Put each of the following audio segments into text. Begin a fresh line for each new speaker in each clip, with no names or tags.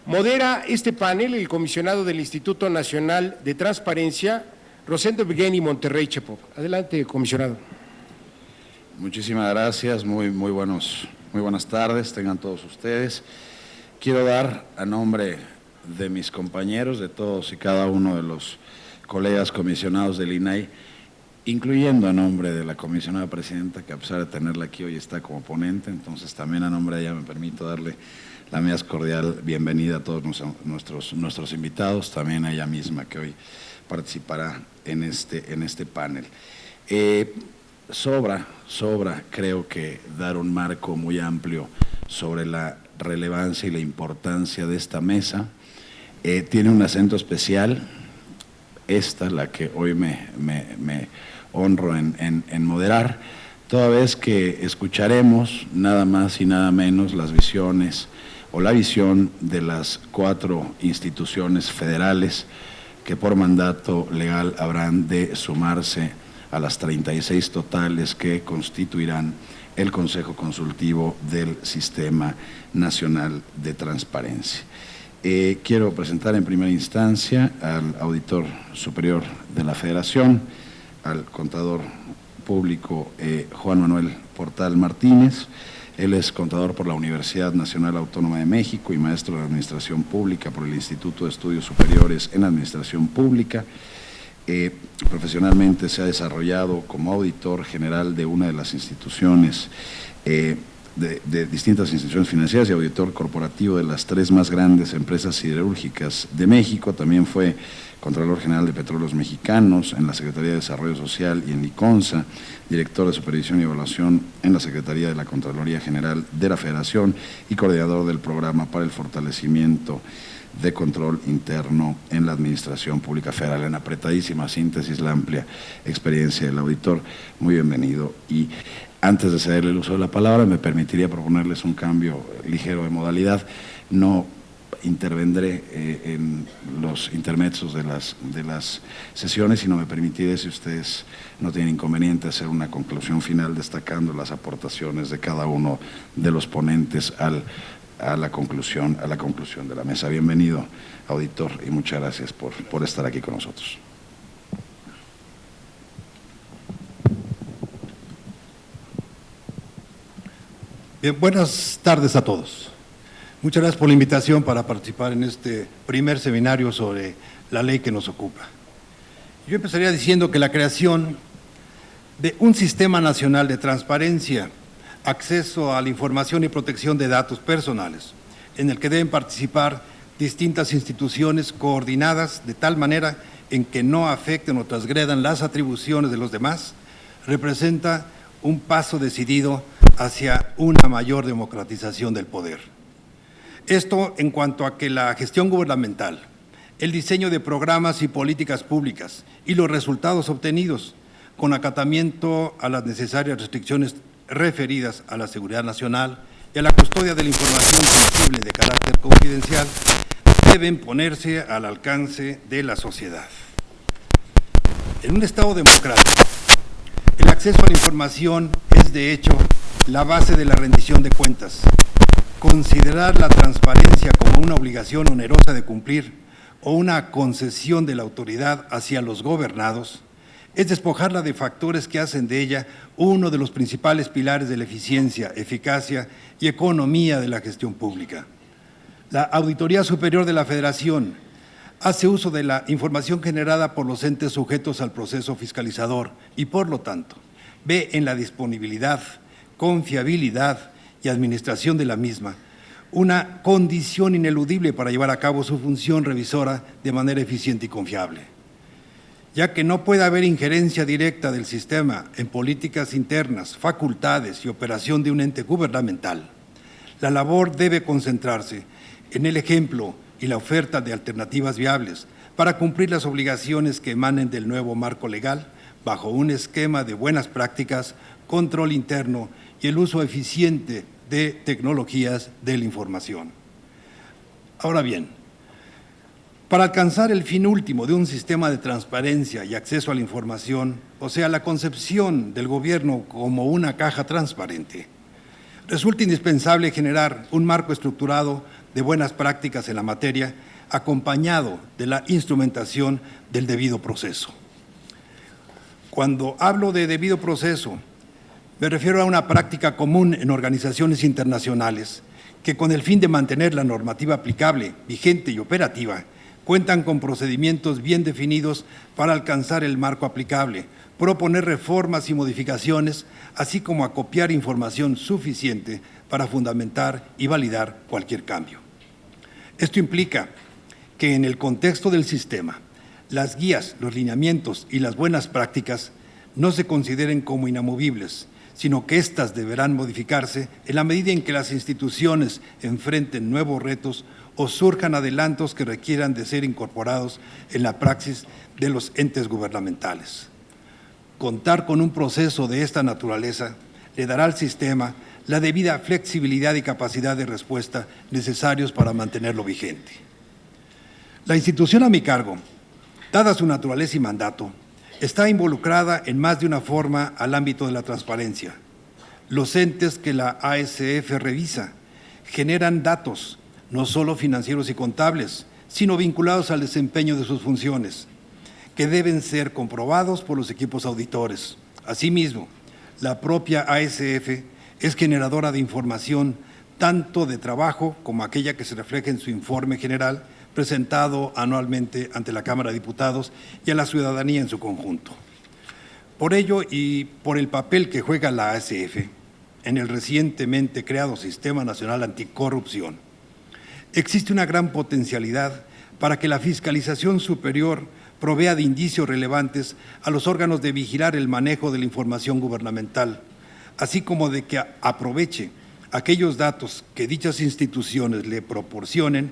Modera este panel el comisionado del Instituto Nacional de Transparencia, Rosendo Evgeny Monterrey Chepov. Adelante, comisionado.
Muchísimas gracias, muy buenas tardes, tengan todos ustedes. Quiero dar a nombre de mis compañeros, de todos y cada uno de los colegas comisionados del INAI, incluyendo a nombre de la comisionada presidenta, que a pesar de tenerla aquí hoy está como ponente, entonces también a nombre de ella me permito darle la más cordial bienvenida a todos nuestros invitados, también a ella misma que hoy participará en este panel. Sobra, creo que dar un marco muy amplio sobre la relevancia y la importancia de esta mesa. Tiene un acento especial, la que hoy me honro en moderar, toda vez que escucharemos nada más y nada menos las visiones o la visión de las 4 instituciones federales que por mandato legal habrán de sumarse a las 36 totales que constituirán el Consejo Consultivo del Sistema Nacional de Transparencia. Quiero presentar en primera instancia al Auditor Superior de la Federación, al Contador Público Juan Manuel Portal Martínez. Él es contador por la Universidad Nacional Autónoma de México y maestro de Administración Pública por el Instituto de Estudios Superiores en Administración Pública. Profesionalmente se ha desarrollado como auditor general de una de las instituciones, de distintas instituciones financieras y auditor corporativo de las 3 más grandes empresas siderúrgicas de México. También fue Contralor General de Petróleos Mexicanos en la Secretaría de Desarrollo Social y en Liconsa, director de Supervisión y Evaluación en la Secretaría de la Contraloría General de la Federación y coordinador del Programa para el Fortalecimiento de Control Interno en la Administración Pública Federal. En apretadísima síntesis, la amplia experiencia del auditor. Muy bienvenido. Y antes de cederle el uso de la palabra, me permitiría proponerles un cambio ligero de modalidad. No intervendré en los intermedios de las sesiones, sino me permitiré, si ustedes no tienen inconveniente, hacer una conclusión final destacando las aportaciones de cada uno de los ponentes a la conclusión de la mesa. Bienvenido, auditor, y muchas gracias por estar aquí con nosotros.
Bien, buenas tardes a todos. Muchas gracias por la invitación para participar en este primer seminario sobre la ley que nos ocupa. Yo empezaría diciendo que la creación de un sistema nacional de transparencia, acceso a la información y protección de datos personales, en el que deben participar distintas instituciones coordinadas de tal manera en que no afecten o transgredan las atribuciones de los demás, representa un paso decidido hacia una mayor democratización del poder. Esto en cuanto a que la gestión gubernamental, el diseño de programas y políticas públicas y los resultados obtenidos con acatamiento a las necesarias restricciones referidas a la seguridad nacional y a la custodia de la información sensible de carácter confidencial deben ponerse al alcance de la sociedad. En un Estado democrático, el acceso a la información es, de hecho, la base de la rendición de cuentas. Considerar la transparencia como una obligación onerosa de cumplir o una concesión de la autoridad hacia los gobernados es despojarla de factores que hacen de ella uno de los principales pilares de la eficiencia, eficacia y economía de la gestión pública. La Auditoría Superior de la Federación hace uso de la información generada por los entes sujetos al proceso fiscalizador y, por lo tanto, ve en la disponibilidad, confiabilidad y administración de la misma una condición ineludible para llevar a cabo su función revisora de manera eficiente y confiable. Ya que no puede haber injerencia directa del sistema en políticas internas, facultades y operación de un ente gubernamental, la labor debe concentrarse en el ejemplo y la oferta de alternativas viables para cumplir las obligaciones que emanen del nuevo marco legal bajo un esquema de buenas prácticas, control interno y el uso eficiente de tecnologías de la información. Ahora bien, para alcanzar el fin último de un sistema de transparencia y acceso a la información, o sea, la concepción del gobierno como una caja transparente, resulta indispensable generar un marco estructurado de buenas prácticas en la materia, acompañado de la instrumentación del debido proceso. Cuando hablo de debido proceso, me refiero a una práctica común en organizaciones internacionales que, con el fin de mantener la normativa aplicable, vigente y operativa, cuentan con procedimientos bien definidos para alcanzar el marco aplicable, proponer reformas y modificaciones, así como acopiar información suficiente para fundamentar y validar cualquier cambio. Esto implica que en el contexto del sistema, las guías, los lineamientos y las buenas prácticas no se consideren como inamovibles, sino que éstas deberán modificarse en la medida en que las instituciones enfrenten nuevos retos o surjan adelantos que requieran de ser incorporados en la praxis de los entes gubernamentales. Contar con un proceso de esta naturaleza le dará al sistema la debida flexibilidad y capacidad de respuesta necesarios para mantenerlo vigente. La institución a mi cargo, dada su naturaleza y mandato, está involucrada en más de una forma al ámbito de la transparencia. Los entes que la ASF revisa generan datos, no solo financieros y contables, sino vinculados al desempeño de sus funciones, que deben ser comprobados por los equipos auditores. Asimismo, la propia ASF es generadora de información tanto de trabajo como aquella que se refleja en su informe general presentado anualmente ante la Cámara de Diputados y a la ciudadanía en su conjunto. Por ello y por el papel que juega la ASF en el recientemente creado Sistema Nacional Anticorrupción, existe una gran potencialidad para que la fiscalización superior provea de indicios relevantes a los órganos de vigilar el manejo de la información gubernamental, así como de que aproveche aquellos datos que dichas instituciones le proporcionen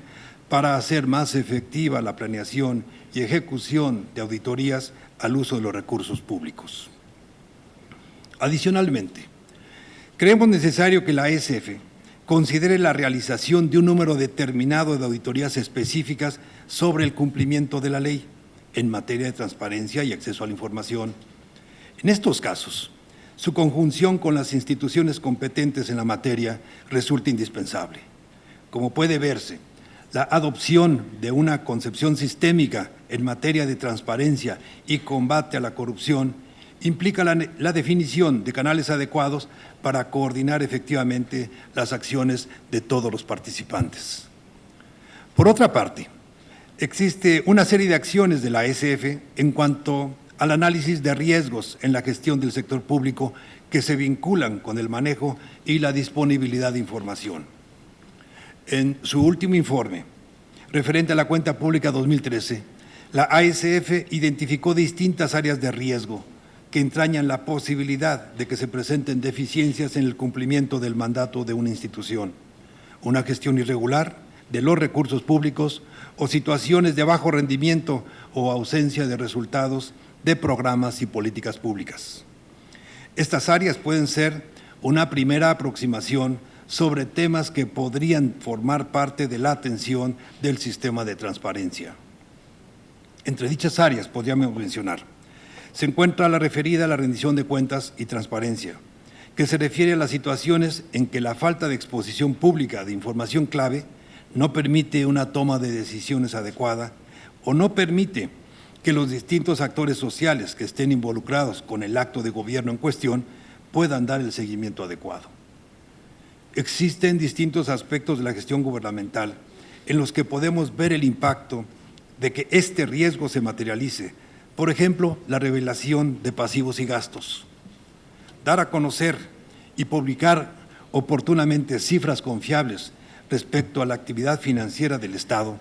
para hacer más efectiva la planeación y ejecución de auditorías al uso de los recursos públicos. Adicionalmente, creemos necesario que la ASF considere la realización de un número determinado de auditorías específicas sobre el cumplimiento de la ley en materia de transparencia y acceso a la información. En estos casos, su conjunción con las instituciones competentes en la materia resulta indispensable. Como puede verse, la adopción de una concepción sistémica en materia de transparencia y combate a la corrupción implica la definición de canales adecuados para coordinar efectivamente las acciones de todos los participantes. Por otra parte, existe una serie de acciones de la ASF en cuanto al análisis de riesgos en la gestión del sector público que se vinculan con el manejo y la disponibilidad de información. En su último informe, referente a la cuenta pública 2013, la ASF identificó distintas áreas de riesgo que entrañan la posibilidad de que se presenten deficiencias en el cumplimiento del mandato de una institución, una gestión irregular de los recursos públicos o situaciones de bajo rendimiento o ausencia de resultados de programas y políticas públicas. Estas áreas pueden ser una primera aproximación sobre temas que podrían formar parte de la atención del sistema de transparencia. Entre dichas áreas podríamos mencionar, se encuentra la referida a la rendición de cuentas y transparencia, que se refiere a las situaciones en que la falta de exposición pública de información clave no permite una toma de decisiones adecuada o no permite que los distintos actores sociales que estén involucrados con el acto de gobierno en cuestión puedan dar el seguimiento adecuado. Existen distintos aspectos de la gestión gubernamental en los que podemos ver el impacto de que este riesgo se materialice. Por ejemplo, la revelación de pasivos y gastos. Dar a conocer y publicar oportunamente cifras confiables respecto a la actividad financiera del Estado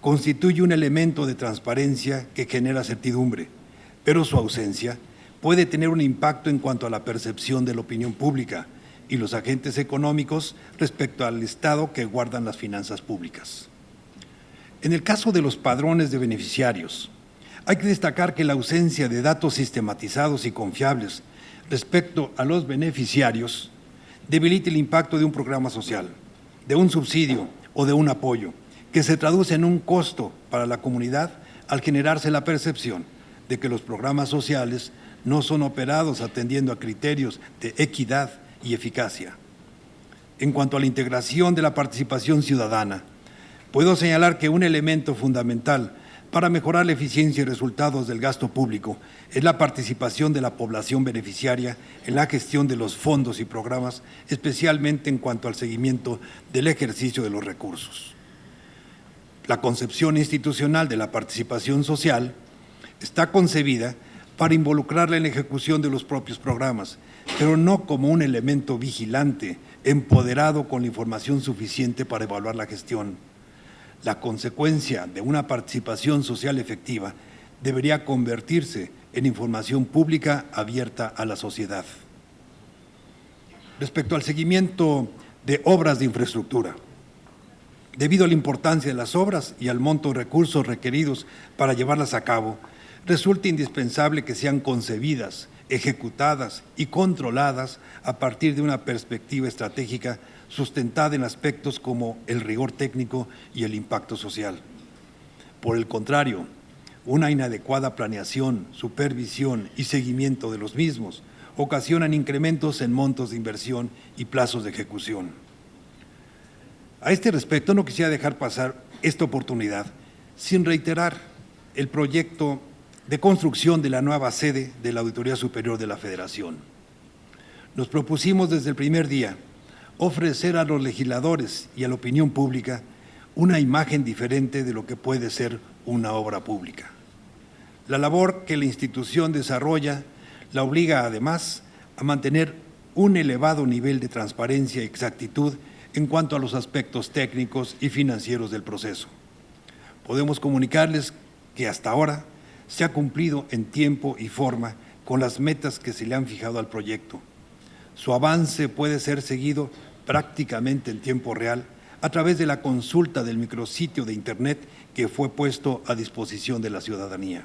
constituye un elemento de transparencia que genera certidumbre, pero su ausencia puede tener un impacto en cuanto a la percepción de la opinión pública y los agentes económicos respecto al estado que guardan las finanzas públicas. En el caso de los padrones de beneficiarios, hay que destacar que la ausencia de datos sistematizados y confiables respecto a los beneficiarios debilita el impacto de un programa social, de un subsidio o de un apoyo, que se traduce en un costo para la comunidad al generarse la percepción de que los programas sociales no son operados atendiendo a criterios de equidad y eficacia. En cuanto a la integración de la participación ciudadana, puedo señalar que un elemento fundamental para mejorar la eficiencia y resultados del gasto público es la participación de la población beneficiaria en la gestión de los fondos y programas, especialmente en cuanto al seguimiento del ejercicio de los recursos. La concepción institucional de la participación social está concebida para involucrarla en la ejecución de los propios programas, pero no como un elemento vigilante, empoderado con la información suficiente para evaluar la gestión. La consecuencia de una participación social efectiva debería convertirse en información pública abierta a la sociedad. Respecto al seguimiento de obras de infraestructura, debido a la importancia de las obras y al monto de recursos requeridos para llevarlas a cabo, resulta indispensable que sean concebidas, ejecutadas y controladas a partir de una perspectiva estratégica sustentada en aspectos como el rigor técnico y el impacto social. Por el contrario, una inadecuada planeación, supervisión y seguimiento de los mismos ocasionan incrementos en montos de inversión y plazos de ejecución. A este respecto, no quisiera dejar pasar esta oportunidad sin reiterar el proyecto de construcción de la nueva sede de la Auditoría Superior de la Federación. Nos propusimos desde el primer día ofrecer a los legisladores y a la opinión pública una imagen diferente de lo que puede ser una obra pública. La labor que la institución desarrolla la obliga además a mantener un elevado nivel de transparencia y exactitud en cuanto a los aspectos técnicos y financieros del proceso. Podemos comunicarles que hasta ahora se ha cumplido en tiempo y forma con las metas que se le han fijado al proyecto. Su avance puede ser seguido prácticamente en tiempo real a través de la consulta del micrositio de Internet que fue puesto a disposición de la ciudadanía.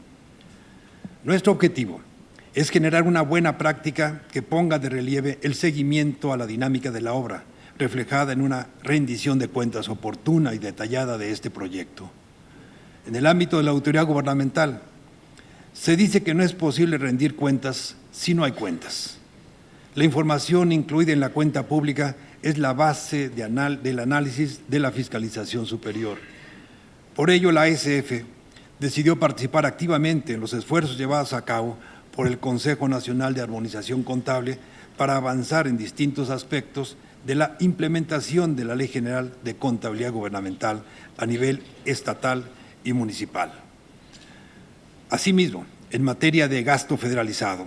Nuestro objetivo es generar una buena práctica que ponga de relieve el seguimiento a la dinámica de la obra, reflejada en una rendición de cuentas oportuna y detallada de este proyecto. En el ámbito de la autoridad gubernamental, se dice que no es posible rendir cuentas si no hay cuentas. La información incluida en la cuenta pública es la base del análisis de la fiscalización superior. Por ello, la ASF decidió participar activamente en los esfuerzos llevados a cabo por el Consejo Nacional de Armonización Contable para avanzar en distintos aspectos de la implementación de la Ley General de Contabilidad Gubernamental a nivel estatal y municipal. Asimismo, en materia de gasto federalizado,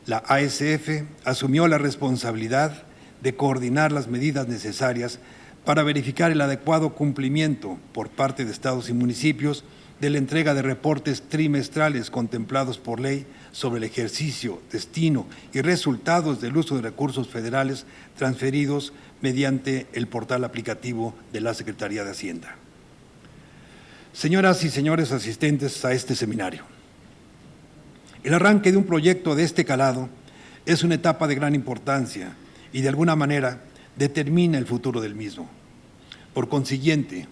la ASF asumió la responsabilidad de coordinar las medidas necesarias para verificar el adecuado cumplimiento por parte de estados y municipios de la entrega de reportes trimestrales contemplados por ley sobre el ejercicio, destino y resultados del uso de recursos federales transferidos mediante el portal aplicativo de la Secretaría de Hacienda. Señoras y señores asistentes a este seminario, el arranque de un proyecto de este calado es una etapa de gran importancia y de alguna manera determina el futuro del mismo. Por consiguiente,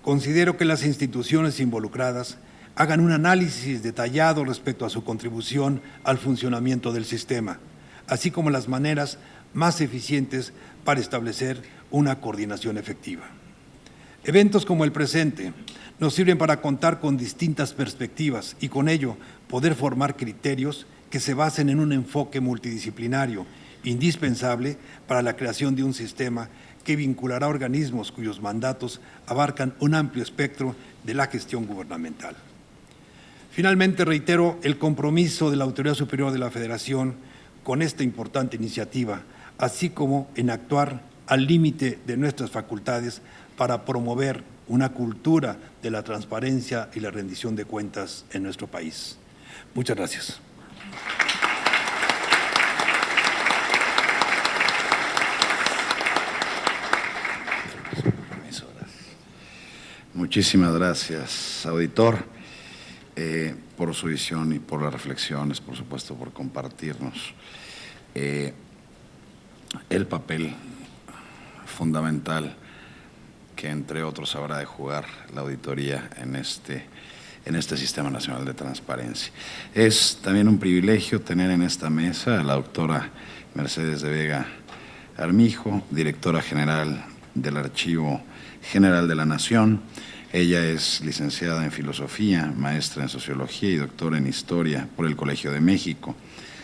considero que las instituciones involucradas hagan un análisis detallado respecto a su contribución al funcionamiento del sistema, así como las maneras más eficientes para establecer una coordinación efectiva. Eventos como el presente nos sirven para contar con distintas perspectivas y con ello poder formar criterios que se basen en un enfoque multidisciplinario indispensable para la creación de un sistema que vinculará organismos cuyos mandatos abarcan un amplio espectro de la gestión gubernamental. Finalmente, reitero el compromiso de la Autoridad Superior de la Federación con esta importante iniciativa, así como en actuar al límite de nuestras facultades para promover una cultura de la transparencia y la rendición de cuentas en nuestro país. Muchas gracias.
Muchísimas gracias, auditor, por su visión y por las reflexiones, por supuesto, por compartirnos el papel fundamental que, entre otros, habrá de jugar la auditoría en este Sistema Nacional de Transparencia. Es también un privilegio tener en esta mesa a la doctora Mercedes de Vega Armijo, directora general del Archivo General de la Nación. Ella es licenciada en Filosofía, maestra en Sociología y doctora en Historia por el Colegio de México.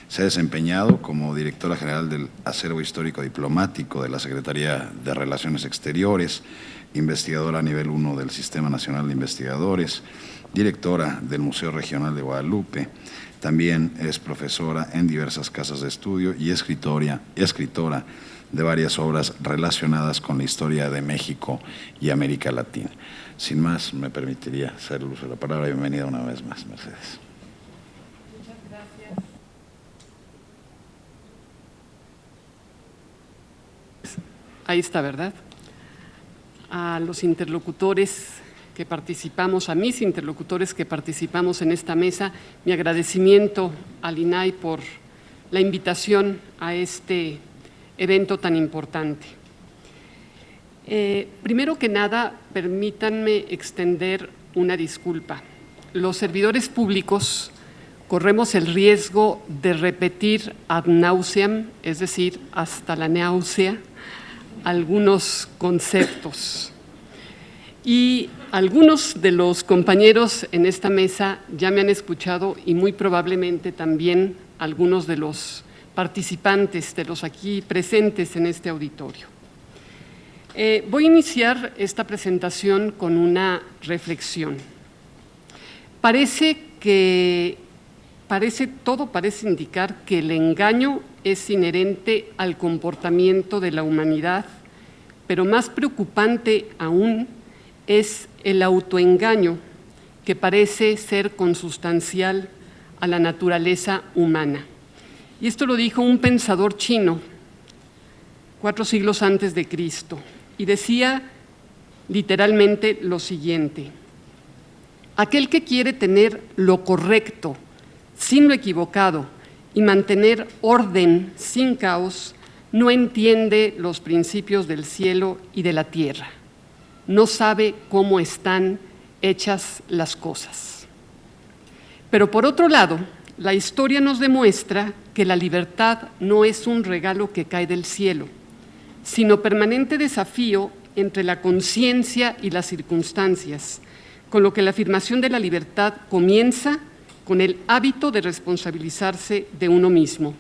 Se ha desempeñado como directora general del Acervo Histórico Diplomático de la Secretaría de Relaciones Exteriores, investigadora a nivel 1 del Sistema Nacional de Investigadores, directora del Museo Regional de Guadalupe. También es profesora en diversas casas de estudio y escritora de varias obras relacionadas con la historia de México y América Latina. Sin más, me permitiría hacer el uso de la palabra. Bienvenida una vez más, Mercedes.
Muchas gracias. Ahí está, ¿verdad? A los interlocutores que participamos, a mis interlocutores que participamos en esta mesa, mi agradecimiento al INAI por la invitación a este evento tan importante. Primero que nada, permítanme extender una disculpa. Los servidores públicos corremos el riesgo de repetir ad nauseam, es decir, hasta la náusea, algunos conceptos. Y algunos de los compañeros en esta mesa ya me han escuchado y muy probablemente también algunos de los participantes, de los aquí presentes en este auditorio. Voy a iniciar esta presentación con una reflexión. Todo parece indicar que el engaño es inherente al comportamiento de la humanidad, pero más preocupante aún es el autoengaño que parece ser consustancial a la naturaleza humana. Y esto lo dijo un pensador chino 4 siglos antes de Cristo, y decía literalmente lo siguiente: aquel que quiere tener lo correcto sin lo equivocado y mantener orden sin caos, no entiende los principios del cielo y de la tierra. No sabe cómo están hechas las cosas. Pero por otro lado, la historia nos demuestra que la libertad no es un regalo que cae del cielo, sino permanente desafío entre la conciencia y las circunstancias, con lo que la afirmación de la libertad comienza con el hábito de responsabilizarse de uno mismo.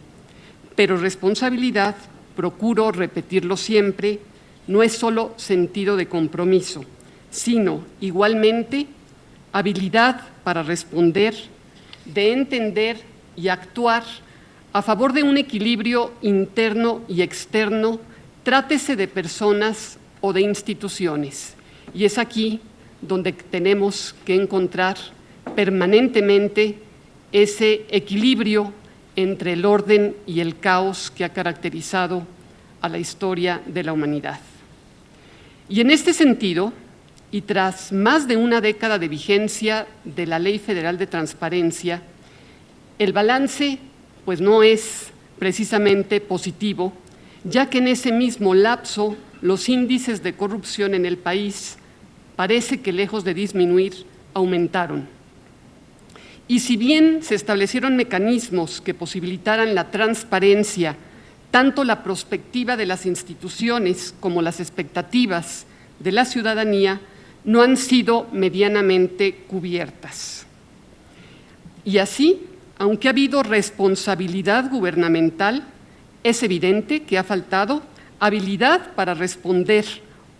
Pero responsabilidad, procuro repetirlo siempre, no es solo sentido de compromiso, sino igualmente habilidad para responder, de entender y actuar a favor de un equilibrio interno y externo, trátese de personas o de instituciones. Y es aquí donde tenemos que encontrar permanentemente ese equilibrio entre el orden y el caos que ha caracterizado a la historia de la humanidad. Y en este sentido, y tras más de una década de vigencia de la Ley Federal de Transparencia, el balance pues no es precisamente positivo, ya que en ese mismo lapso los índices de corrupción en el país parece que lejos de disminuir, aumentaron. Y si bien se establecieron mecanismos que posibilitaran la transparencia, tanto la prospectiva de las instituciones como las expectativas de la ciudadanía no han sido medianamente cubiertas. Y así, aunque ha habido responsabilidad gubernamental, es evidente que ha faltado habilidad para responder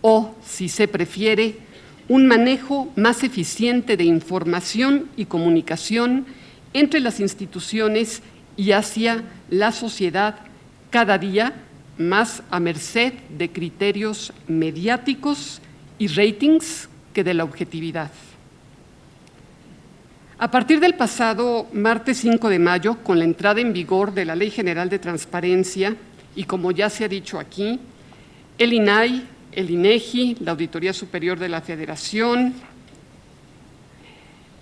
o, si se prefiere, un manejo más eficiente de información y comunicación entre las instituciones y hacia la sociedad, cada día más a merced de criterios mediáticos y ratings que de la objetividad. A partir del pasado martes 5 de mayo, con la entrada en vigor de la Ley General de Transparencia, y como ya se ha dicho aquí, el INAI, el INEGI, la Auditoría Superior de la Federación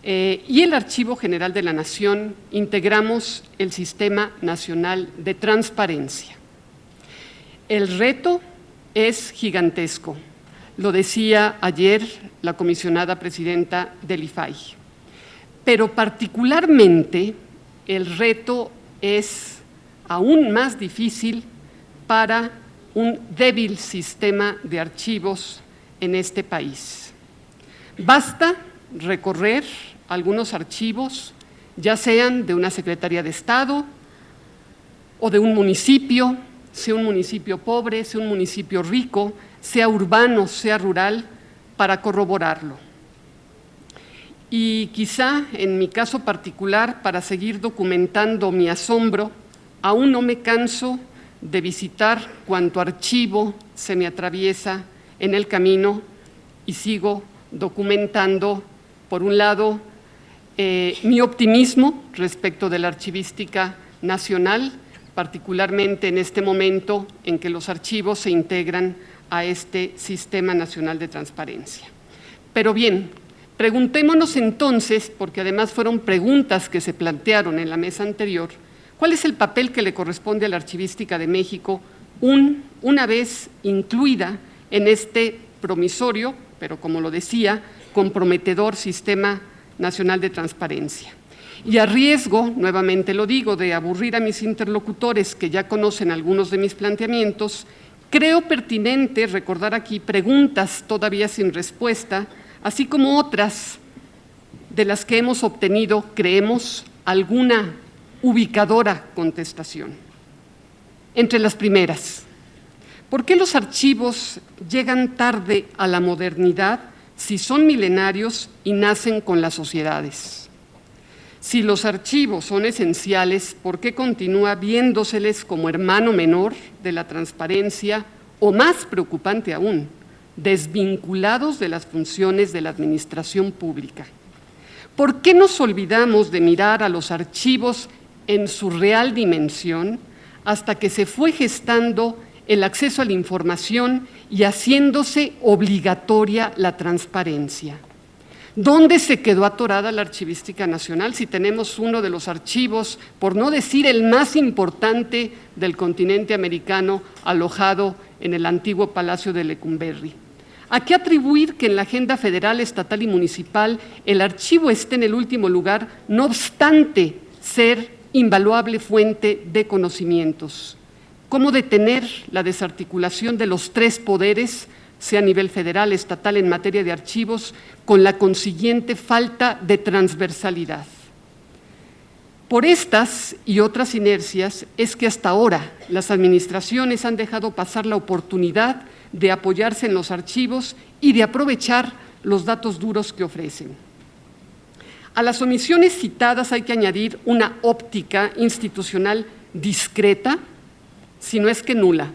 y el Archivo General de la Nación integramos el Sistema Nacional de Transparencia. El reto es gigantesco, lo decía ayer la comisionada presidenta del IFAI, pero particularmente el reto es aún más difícil para un débil sistema de archivos en este país. Basta recorrer algunos archivos, ya sean de una Secretaría de Estado o de un municipio, sea un municipio pobre, sea un municipio rico, sea urbano, sea rural, para corroborarlo. Y quizá, en mi caso particular, para seguir documentando mi asombro, aún no me canso de visitar cuanto archivo se me atraviesa en el camino y sigo documentando, por un lado, mi optimismo respecto de la archivística nacional, particularmente en este momento en que los archivos se integran a este Sistema Nacional de Transparencia. Pero bien, preguntémonos entonces, porque además fueron preguntas que se plantearon en la mesa anterior, ¿cuál es el papel que le corresponde a la Archivística de México una vez incluida en este promisorio, pero como lo decía, comprometedor Sistema Nacional de Transparencia? Y a riesgo, nuevamente lo digo, de aburrir a mis interlocutores que ya conocen algunos de mis planteamientos, creo pertinente recordar aquí preguntas todavía sin respuesta, así como otras de las que hemos obtenido, creemos, alguna ubicadora contestación. Entre las primeras, ¿por qué los archivos llegan tarde a la modernidad si son milenarios y nacen con las sociedades? Si los archivos son esenciales, ¿por qué continúa viéndoseles como hermano menor de la transparencia o, más preocupante aún, desvinculados de las funciones de la administración pública? ¿Por qué nos olvidamos de mirar a los archivos en su real dimensión hasta que se fue gestando el acceso a la información y haciéndose obligatoria la transparencia? ¿Dónde se quedó atorada la Archivística Nacional si tenemos uno de los archivos, por no decir el más importante del continente americano, alojado en el antiguo Palacio de Lecumberri? ¿A qué atribuir que en la agenda federal, estatal y municipal el archivo esté en el último lugar, no obstante ser invaluable fuente de conocimientos? ¿Cómo detener la desarticulación de los tres poderes, sea a nivel federal, estatal, en materia de archivos, con la consiguiente falta de transversalidad? Por estas y otras inercias es que hasta ahora las administraciones han dejado pasar la oportunidad de apoyarse en los archivos y de aprovechar los datos duros que ofrecen. A las omisiones citadas hay que añadir una óptica institucional discreta, si no es que nula,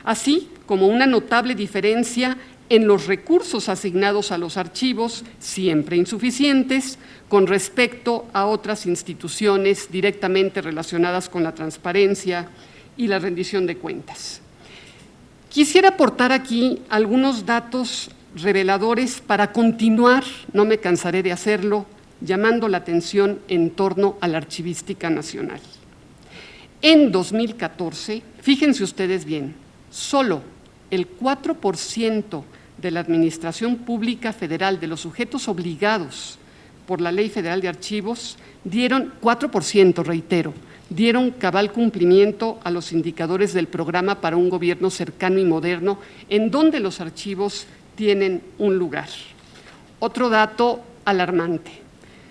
así como una notable diferencia en los recursos asignados a los archivos, siempre insuficientes, con respecto a otras instituciones directamente relacionadas con la transparencia y la rendición de cuentas. Quisiera aportar aquí algunos datos reveladores para continuar, no me cansaré de hacerlo, llamando la atención en torno a la Archivística Nacional. En 2014, fíjense ustedes bien, solo el 4% de la Administración Pública Federal, de los sujetos obligados por la Ley Federal de Archivos, dieron 4%, reitero, dieron cabal cumplimiento a los indicadores del Programa para un Gobierno Cercano y Moderno, en donde los archivos tienen un lugar. Otro dato alarmante: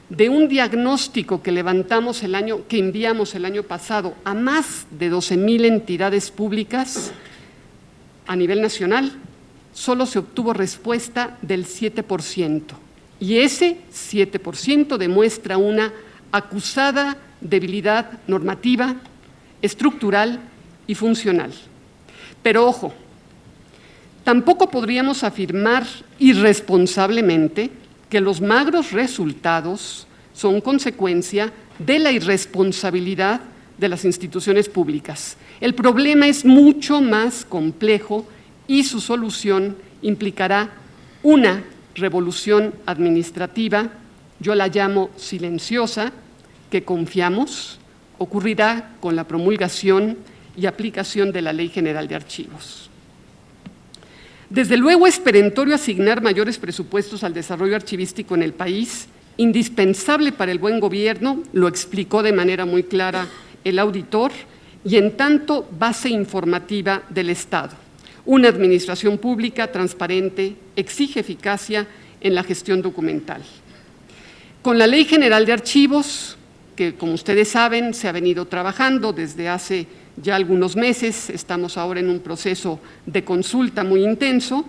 de un diagnóstico que enviamos el año pasado a más de 12,000 entidades públicas a nivel nacional, solo se obtuvo respuesta del 7%. Y ese 7% demuestra una acusada debilidad normativa, estructural y funcional. Pero ojo, tampoco podríamos afirmar irresponsablemente que los magros resultados son consecuencia de la irresponsabilidad de las instituciones públicas. El problema es mucho más complejo y su solución implicará una revolución administrativa, yo la llamo silenciosa, que confiamos ocurrirá con la promulgación y aplicación de la Ley General de Archivos. Desde luego es perentorio asignar mayores presupuestos al desarrollo archivístico en el país, indispensable para el buen gobierno, lo explicó de manera muy clara el auditor, y en tanto base informativa del Estado. Una administración pública transparente exige eficacia en la gestión documental. Con la Ley General de Archivos, que como ustedes saben se ha venido trabajando desde hace ya algunos meses, estamos ahora en un proceso de consulta muy intenso,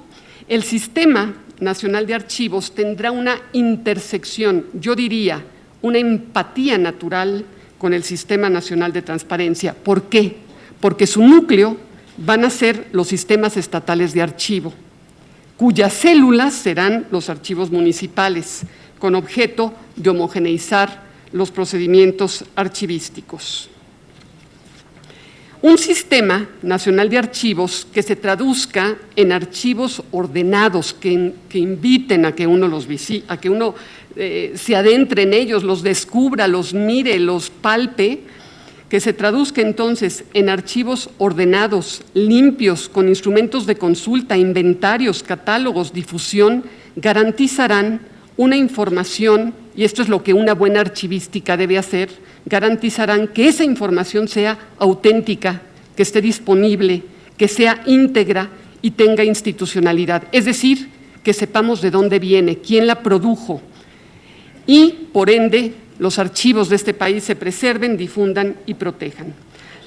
el Sistema Nacional de Archivos tendrá una intersección, yo diría, una empatía natural con el Sistema Nacional de Transparencia. ¿Por qué? Porque su núcleo van a ser los sistemas estatales de archivo, cuyas células serán los archivos municipales, con objeto de homogeneizar los procedimientos archivísticos. Un sistema nacional de archivos que se traduzca en archivos ordenados, que inviten a que uno los visite, a que uno se adentre en ellos, los descubra, los mire, los palpe, que se traduzca entonces en archivos ordenados, limpios, con instrumentos de consulta, inventarios, catálogos, difusión, garantizarán una información, y esto es lo que una buena archivística debe hacer, garantizarán que esa información sea auténtica, que esté disponible, que sea íntegra y tenga institucionalidad. Es decir, que sepamos de dónde viene, quién la produjo y, por ende, los archivos de este país se preserven, difundan y protejan.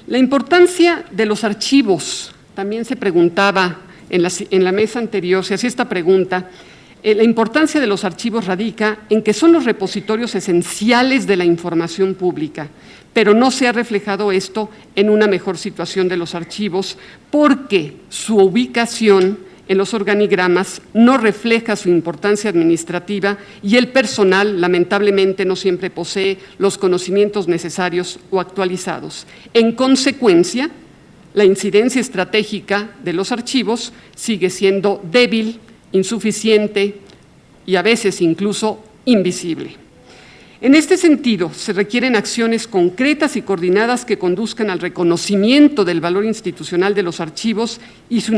La importancia de los archivos, también se preguntaba en la mesa anterior, se hacía esta pregunta. La importancia de los archivos radica en que son los repositorios esenciales de la información pública, pero no se ha reflejado esto en una mejor situación de los archivos porque su ubicación en los organigramas no refleja su importancia administrativa y el personal, lamentablemente, no siempre posee los conocimientos necesarios o actualizados. En consecuencia, la incidencia estratégica de los archivos sigue siendo débil, insuficiente y a veces incluso invisible. En este sentido, se requieren acciones concretas y coordinadas que conduzcan al reconocimiento del valor institucional de los archivos y su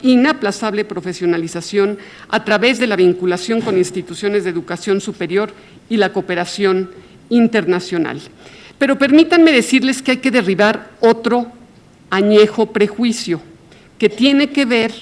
inaplazable profesionalización a través de la vinculación con instituciones de educación superior y la cooperación internacional. Pero permítanme decirles que hay que derribar otro añejo prejuicio que tiene que ver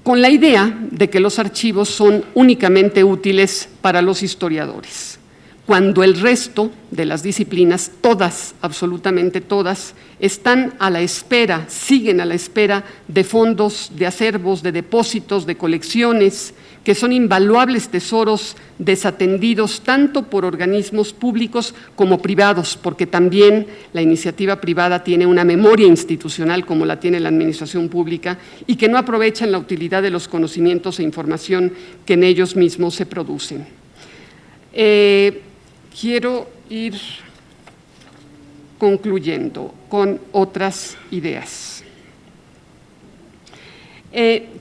con la idea de que los archivos son únicamente útiles para los historiadores, cuando el resto de las disciplinas, todas, absolutamente todas, están a la espera, siguen a la espera de fondos, de acervos, de depósitos, de colecciones, que son invaluables tesoros desatendidos tanto por organismos públicos como privados, porque también la iniciativa privada tiene una memoria institucional como la tiene la administración pública y que no aprovechan la utilidad de los conocimientos e información que en ellos mismos se producen. Quiero ir concluyendo con otras ideas.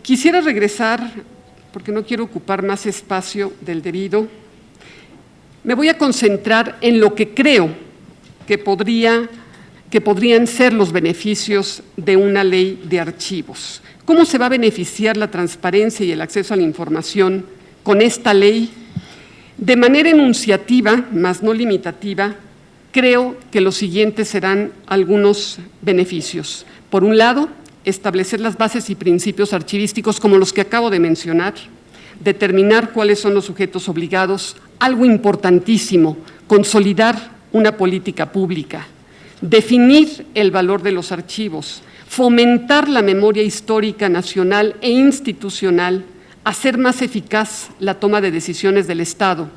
Quisiera regresar, porque no quiero ocupar más espacio del debido, me voy a concentrar en lo que creo que podrían ser los beneficios de una ley de archivos. ¿Cómo se va a beneficiar la transparencia y el acceso a la información con esta ley? De manera enunciativa, más no limitativa, creo que los siguientes serán algunos beneficios. Por un lado, establecer las bases y principios archivísticos como los que acabo de mencionar, determinar cuáles son los sujetos obligados, algo importantísimo, consolidar una política pública, definir el valor de los archivos, fomentar la memoria histórica nacional e institucional, hacer más eficaz la toma de decisiones del Estado,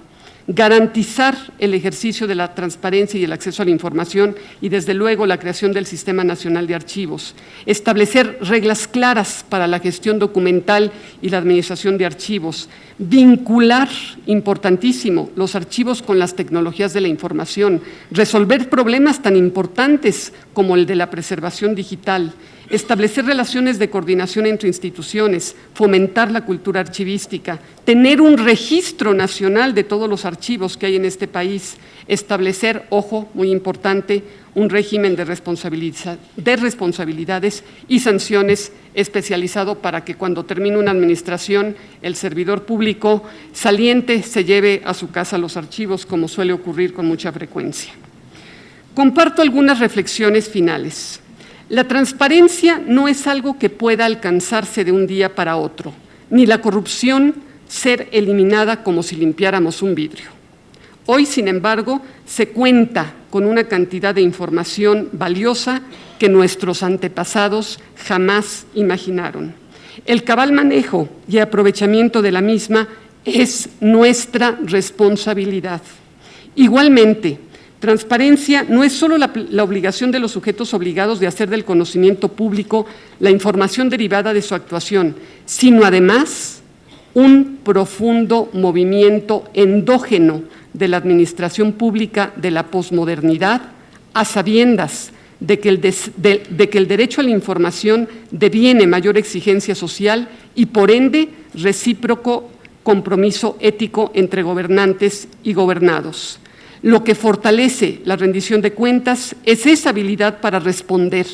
garantizar el ejercicio de la transparencia y el acceso a la información y, desde luego, la creación del Sistema Nacional de Archivos, establecer reglas claras para la gestión documental y la administración de archivos, vincular, importantísimo, los archivos con las tecnologías de la información, resolver problemas tan importantes como el de la preservación digital, establecer relaciones de coordinación entre instituciones, fomentar la cultura archivística, tener un registro nacional de todos los archivos que hay en este país, establecer, ojo, muy importante, un régimen de responsabilidades y sanciones especializado para que cuando termine una administración, el servidor público saliente se lleve a su casa los archivos, como suele ocurrir con mucha frecuencia. Comparto algunas reflexiones finales. La transparencia no es algo que pueda alcanzarse de un día para otro, ni la corrupción ser eliminada como si limpiáramos un vidrio. Hoy, sin embargo, se cuenta con una cantidad de información valiosa que nuestros antepasados jamás imaginaron. El cabal manejo y aprovechamiento de la misma es nuestra responsabilidad. Igualmente, transparencia no es solo la obligación de los sujetos obligados de hacer del conocimiento público la información derivada de su actuación, sino además un profundo movimiento endógeno de la administración pública de la posmodernidad, a sabiendas de que el derecho a la información deviene mayor exigencia social y, por ende, recíproco compromiso ético entre gobernantes y gobernados. Lo que fortalece la rendición de cuentas es esa habilidad para responder,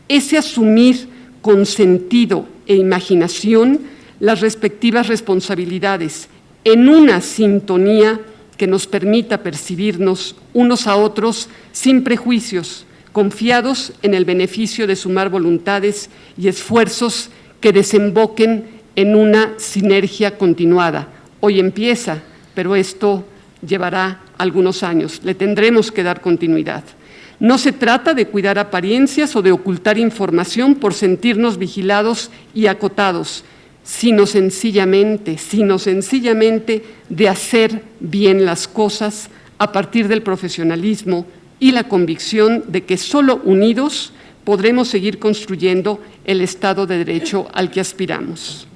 ese asumir con sentido e imaginación las respectivas responsabilidades en una sintonía que nos permita percibirnos unos a otros sin prejuicios, confiados en el beneficio de sumar voluntades y esfuerzos que desemboquen en una sinergia continuada. Hoy empieza, pero esto llevará algunos años, le tendremos que dar continuidad. No se trata de cuidar apariencias o de ocultar información por sentirnos vigilados y acotados, sino sencillamente de hacer bien las cosas a partir del profesionalismo y la convicción de que solo unidos podremos seguir construyendo el Estado de Derecho al que aspiramos.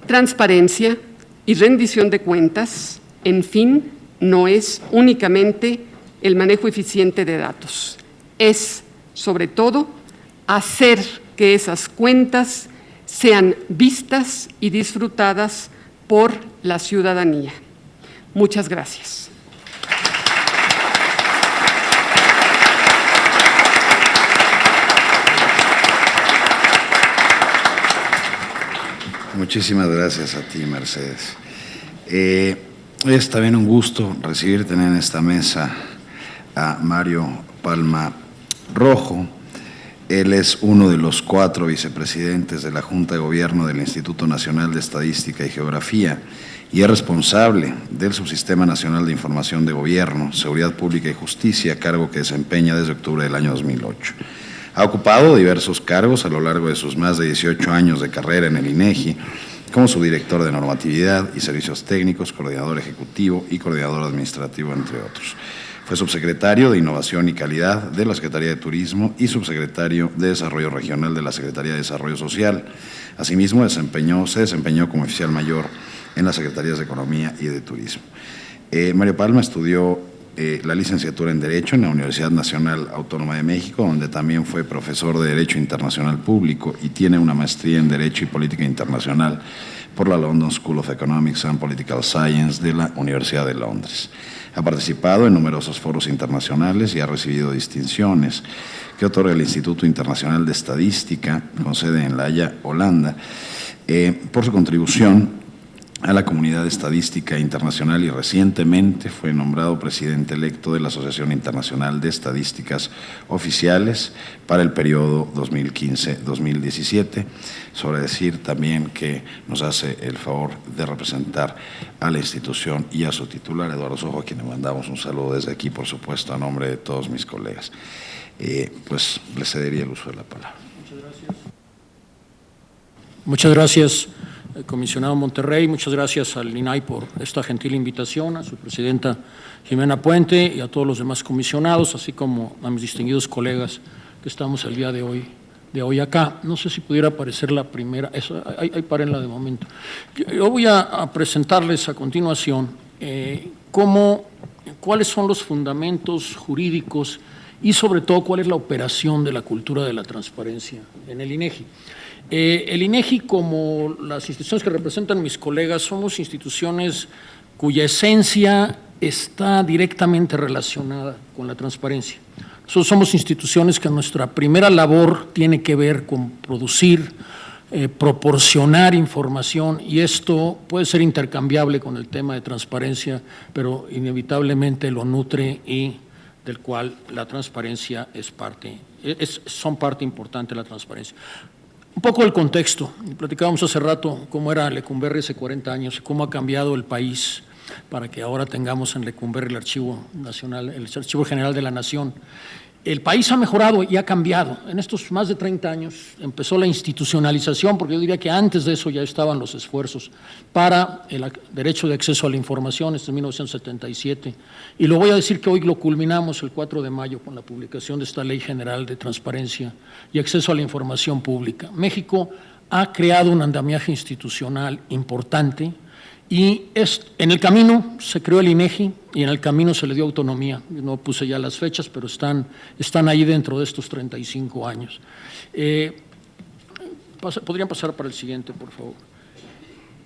Transparencia y rendición de cuentas, en fin, no es únicamente el manejo eficiente de datos, es, sobre todo, hacer que esas cuentas sean vistas y disfrutadas por la ciudadanía. Muchas gracias.
Muchísimas gracias a ti, Mercedes. Es también un gusto recibirte en esta mesa a Mario Palma Rojo. Él es uno de los 4 vicepresidentes de la Junta de Gobierno del Instituto Nacional de Estadística y Geografía y es responsable del Subsistema Nacional de Información de Gobierno, Seguridad Pública y Justicia, cargo que desempeña desde octubre del año 2008. Ha ocupado diversos cargos a lo largo de sus más de 18 años de carrera en el INEGI, como subdirector de normatividad y servicios técnicos, coordinador ejecutivo y coordinador administrativo, entre otros. Fue subsecretario de Innovación y Calidad de la Secretaría de Turismo y subsecretario de Desarrollo Regional de la Secretaría de Desarrollo Social. Asimismo, se desempeñó como oficial mayor en las Secretarías de Economía y de Turismo. Mario Palma estudió la licenciatura en Derecho en la Universidad Nacional Autónoma de México, donde también fue profesor de Derecho Internacional Público y tiene una maestría en Derecho y Política Internacional por la London School of Economics and Political Science de la Universidad de Londres. Ha participado en numerosos foros internacionales y ha recibido distinciones que otorga el Instituto Internacional de Estadística, con sede en La Haya, Holanda, por su contribución a la comunidad estadística internacional y recientemente fue nombrado presidente electo de la Asociación Internacional de Estadísticas Oficiales para el periodo 2015-2017. Sobre decir también que nos hace el favor de representar a la institución y a su titular, Eduardo Sojo, a quien le mandamos un saludo desde aquí, por supuesto, a nombre de todos mis colegas. Pues le cedería el uso de la palabra.
Muchas gracias. Muchas gracias, comisionado Monterrey. Muchas gracias al INAI por esta gentil invitación, a su presidenta Jimena Puente y a todos los demás comisionados, así como a mis distinguidos colegas que estamos el día de hoy acá. No sé si pudiera aparecer la primera, ahí párenla de momento. Yo voy a presentarles a continuación cuáles son los fundamentos jurídicos y sobre todo cuál es la operación de la cultura de la transparencia en el INEGI. El INEGI, como las instituciones que representan mis colegas, somos instituciones cuya esencia está directamente relacionada con la transparencia. Nosotros somos instituciones que nuestra primera labor tiene que ver con producir, proporcionar información, y esto puede ser intercambiable con el tema de transparencia, pero inevitablemente lo nutre y del cual la transparencia son parte importante de la transparencia. Un poco el contexto. Platicábamos hace rato cómo era Lecumberri hace 40 años, cómo ha cambiado el país para que ahora tengamos en Lecumberri el Archivo Nacional, el Archivo General de la Nación. El país ha mejorado y ha cambiado. En estos más de 30 años empezó la institucionalización, porque yo diría que antes de eso ya estaban los esfuerzos para el derecho de acceso a la información, este es 1977. Y lo voy a decir que hoy lo culminamos el 4 de mayo con la publicación de esta Ley General de Transparencia y Acceso a la Información Pública. México ha creado un andamiaje institucional importante, y en el camino se creó el INEGI y en el camino se le dio autonomía. No puse ya las fechas, pero están ahí dentro de estos 35 años. ¿Podrían pasar para el siguiente, por favor?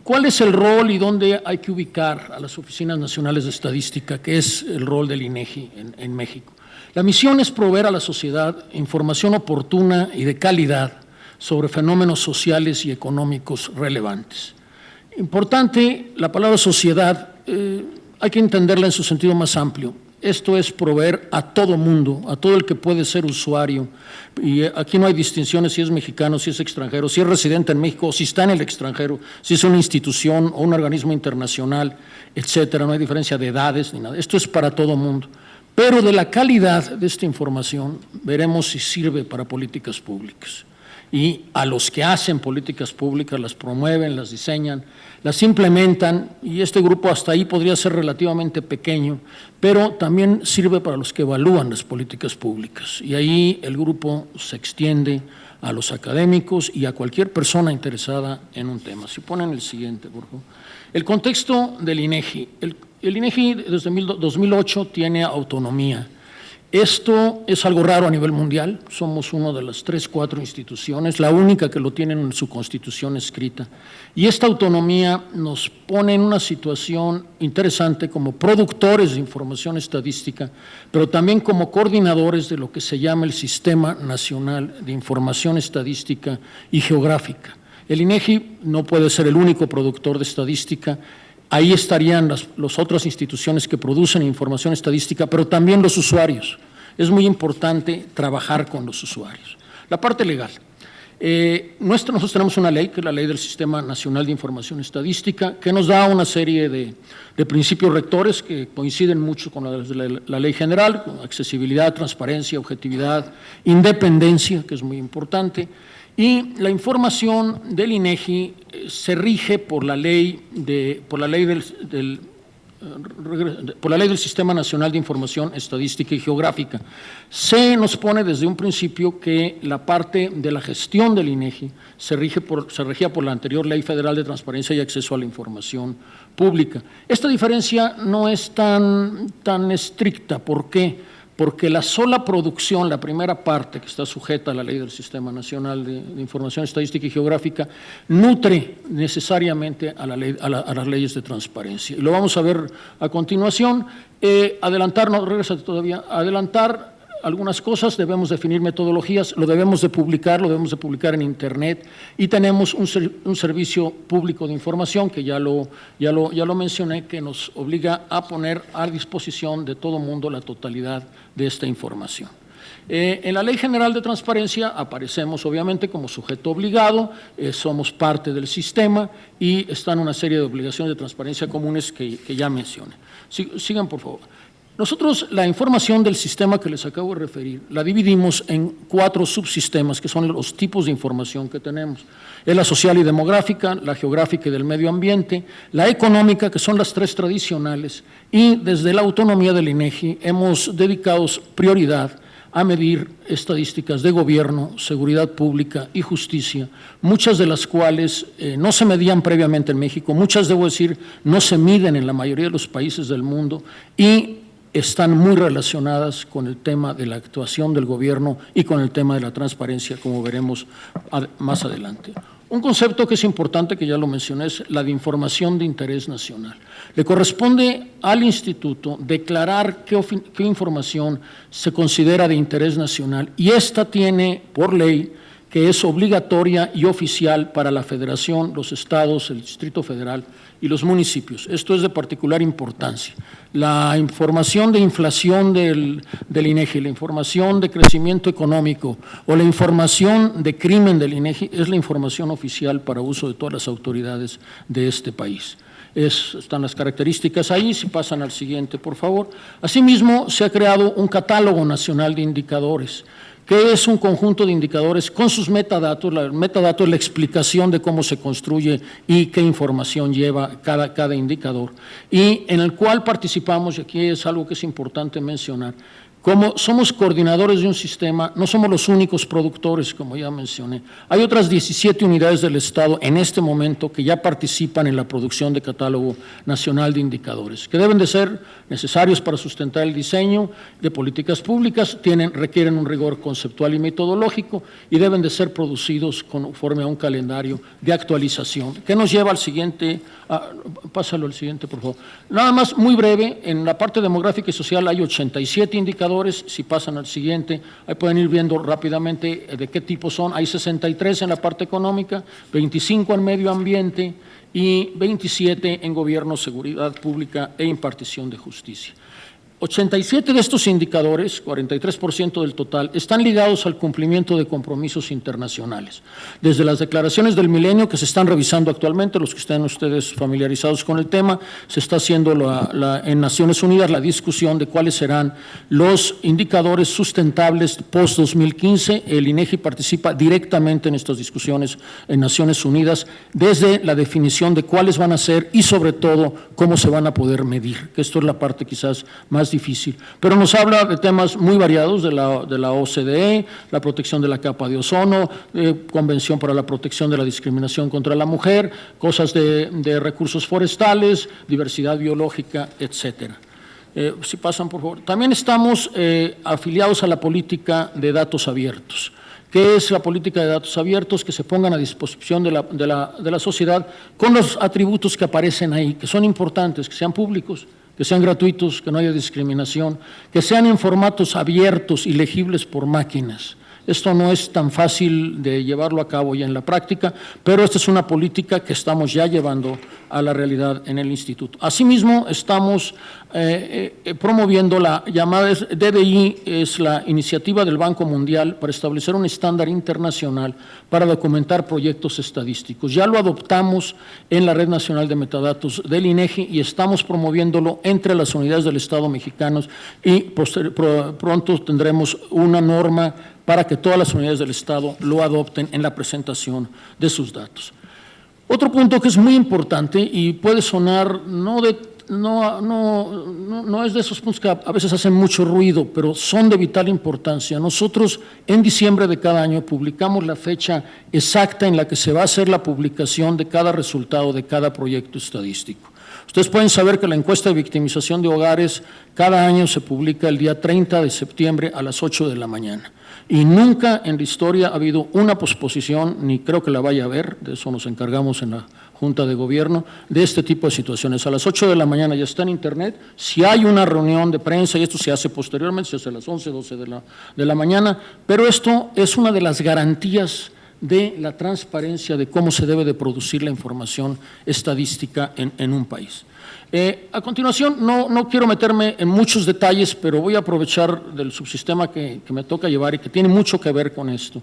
¿Cuál es el rol y dónde hay que ubicar a las Oficinas Nacionales de Estadística, que es el rol del INEGI en México? La misión es proveer a la sociedad información oportuna y de calidad sobre fenómenos sociales y económicos relevantes. Importante, la palabra sociedad hay que entenderla en su sentido más amplio. Esto es proveer a todo mundo, a todo el que puede ser usuario, y aquí no hay distinciones si es mexicano, si es extranjero, si es residente en México o si está en el extranjero, si es una institución o un organismo internacional, etcétera. No hay diferencia de edades ni nada. Esto es para todo mundo. Pero de la calidad de esta información veremos si sirve para políticas públicas. Y a los que hacen políticas públicas, las promueven, las diseñan, las implementan, y este grupo hasta ahí podría ser relativamente pequeño, pero también sirve para los que evalúan las políticas públicas. Y ahí el grupo se extiende a los académicos y a cualquier persona interesada en un tema. Si ponen el siguiente, por favor. El contexto del INEGI. El INEGI desde 2008 tiene autonomía. Esto es algo raro a nivel mundial, somos una de las 3-4 instituciones, la única que lo tienen en su constitución escrita. Y esta autonomía nos pone en una situación interesante como productores de información estadística, pero también como coordinadores de lo que se llama el Sistema Nacional de Información Estadística y Geográfica. El INEGI no puede ser el único productor de estadística. Ahí estarían las otras instituciones que producen información estadística, pero también los usuarios. Es muy importante trabajar con los usuarios. La parte legal. Nosotros tenemos una ley, que es la Ley del Sistema Nacional de Información Estadística, que nos da una serie de principios rectores que coinciden mucho con la Ley General: accesibilidad, transparencia, objetividad, independencia, que es muy importante. Y la información del INEGI se rige por la ley del Sistema Nacional de Información Estadística y Geográfica. Se nos pone desde un principio que la parte de la gestión del INEGI se regía por la anterior Ley Federal de Transparencia y Acceso a la Información Pública. Esta diferencia no es tan estricta. ¿Por qué? Porque la sola producción, la primera parte que está sujeta a la Ley del Sistema Nacional de Información Estadística y Geográfica, nutre necesariamente a las leyes de transparencia. Y lo vamos a ver a continuación. Adelantar algunas cosas, debemos definir metodologías, lo debemos de publicar en Internet, y tenemos un servicio público de información que ya lo mencioné, que nos obliga a poner a disposición de todo mundo la totalidad de esta información. En la Ley General de Transparencia aparecemos obviamente como sujeto obligado, somos parte del sistema y están una serie de obligaciones de transparencia comunes que ya mencioné. Sigan, por favor. Nosotros la información del sistema que les acabo de referir la dividimos en 4 subsistemas, que son los tipos de información que tenemos. Es la social y demográfica, la geográfica y del medio ambiente, la económica, que son las 3 tradicionales, y desde la autonomía del INEGI hemos dedicado prioridad a medir estadísticas de gobierno, seguridad pública y justicia, muchas de las cuales no se medían previamente en México, muchas, debo decir, no se miden en la mayoría de los países del mundo, y están muy relacionadas con el tema de la actuación del gobierno y con el tema de la transparencia, como veremos más adelante. Un concepto que es importante, que ya lo mencioné, es la de información de interés nacional. Le corresponde al instituto declarar qué información se considera de interés nacional, y esta tiene por ley que es obligatoria y oficial para la Federación, los estados, el Distrito Federal y los municipios. Esto es de particular importancia. La información de inflación del INEGI, la información de crecimiento económico o la información de crimen del INEGI es la información oficial para uso de todas las autoridades de este país. Están las características ahí, si pasan al siguiente, por favor. Asimismo, se ha creado un catálogo nacional de indicadores, que es un conjunto de indicadores con sus metadatos. El metadato es la explicación de cómo se construye y qué información lleva cada indicador, y en el cual participamos, y aquí es algo que es importante mencionar, como somos coordinadores de un sistema, no somos los únicos productores, como ya mencioné. Hay otras 17 unidades del Estado en este momento que ya participan en la producción de catálogo nacional de indicadores, que deben de ser necesarios para sustentar el diseño de políticas públicas, requieren un rigor conceptual y metodológico y deben de ser producidos conforme a un calendario de actualización. ¿Qué nos lleva al siguiente? Pásalo al siguiente, por favor. Nada más, muy breve, en la parte demográfica y social hay 87 indicadores. Si pasan al siguiente, ahí pueden ir viendo rápidamente de qué tipo son. Hay 63 en la parte económica, 25 en medio ambiente y 27 en gobierno, seguridad pública e impartición de justicia. 87 de estos indicadores, 43% del total, están ligados al cumplimiento de compromisos internacionales. Desde las declaraciones del milenio, que se están revisando actualmente, los que estén ustedes familiarizados con el tema, se está haciendo en Naciones Unidas la discusión de cuáles serán los indicadores sustentables post-2015. El INEGI participa directamente en estas discusiones en Naciones Unidas, desde la definición de cuáles van a ser y, sobre todo, cómo se van a poder medir, que esto es la parte quizás más difícil, pero nos habla de temas muy variados de la OCDE, la protección de la capa de ozono, Convención para la Protección de la Discriminación contra la Mujer, cosas de recursos forestales, diversidad biológica, etcétera. Si pasan, por favor. También estamos afiliados a la política de datos abiertos. ¿Qué es la política de datos abiertos? Que se pongan a disposición de la sociedad con los atributos que aparecen ahí, que son importantes, que sean públicos, que sean gratuitos, que no haya discriminación, que sean en formatos abiertos y legibles por máquinas. Esto no es tan fácil de llevarlo a cabo ya en la práctica, pero esta es una política que estamos ya llevando a la realidad en el instituto. Asimismo, estamos promoviendo la llamada DDI, es la iniciativa del Banco Mundial para establecer un estándar internacional para documentar proyectos estadísticos. Ya lo adoptamos en la Red Nacional de Metadatos del INEGI y estamos promoviéndolo entre las unidades del Estado mexicanos, y pronto tendremos una norma para que todas las unidades del Estado lo adopten en la presentación de sus datos. Otro punto que es muy importante y puede sonar, no es de esos puntos que a veces hacen mucho ruido, pero son de vital importancia. Nosotros en diciembre de cada año publicamos la fecha exacta en la que se va a hacer la publicación de cada resultado de cada proyecto estadístico. Ustedes pueden saber que la encuesta de victimización de hogares cada año se publica el día 30 de septiembre a las 8 de la mañana. Y nunca en la historia ha habido una posposición, ni creo que la vaya a haber, de eso nos encargamos en la Junta de Gobierno, de este tipo de situaciones. A las 8 de la mañana ya está en Internet. Si hay una reunión de prensa, y esto se hace posteriormente, se hace a las 11, 12 de la mañana, pero esto es una de las garantías de la transparencia de cómo se debe de producir la información estadística en un país. A continuación, no quiero meterme en muchos detalles, pero voy a aprovechar del subsistema que me toca llevar y que tiene mucho que ver con esto.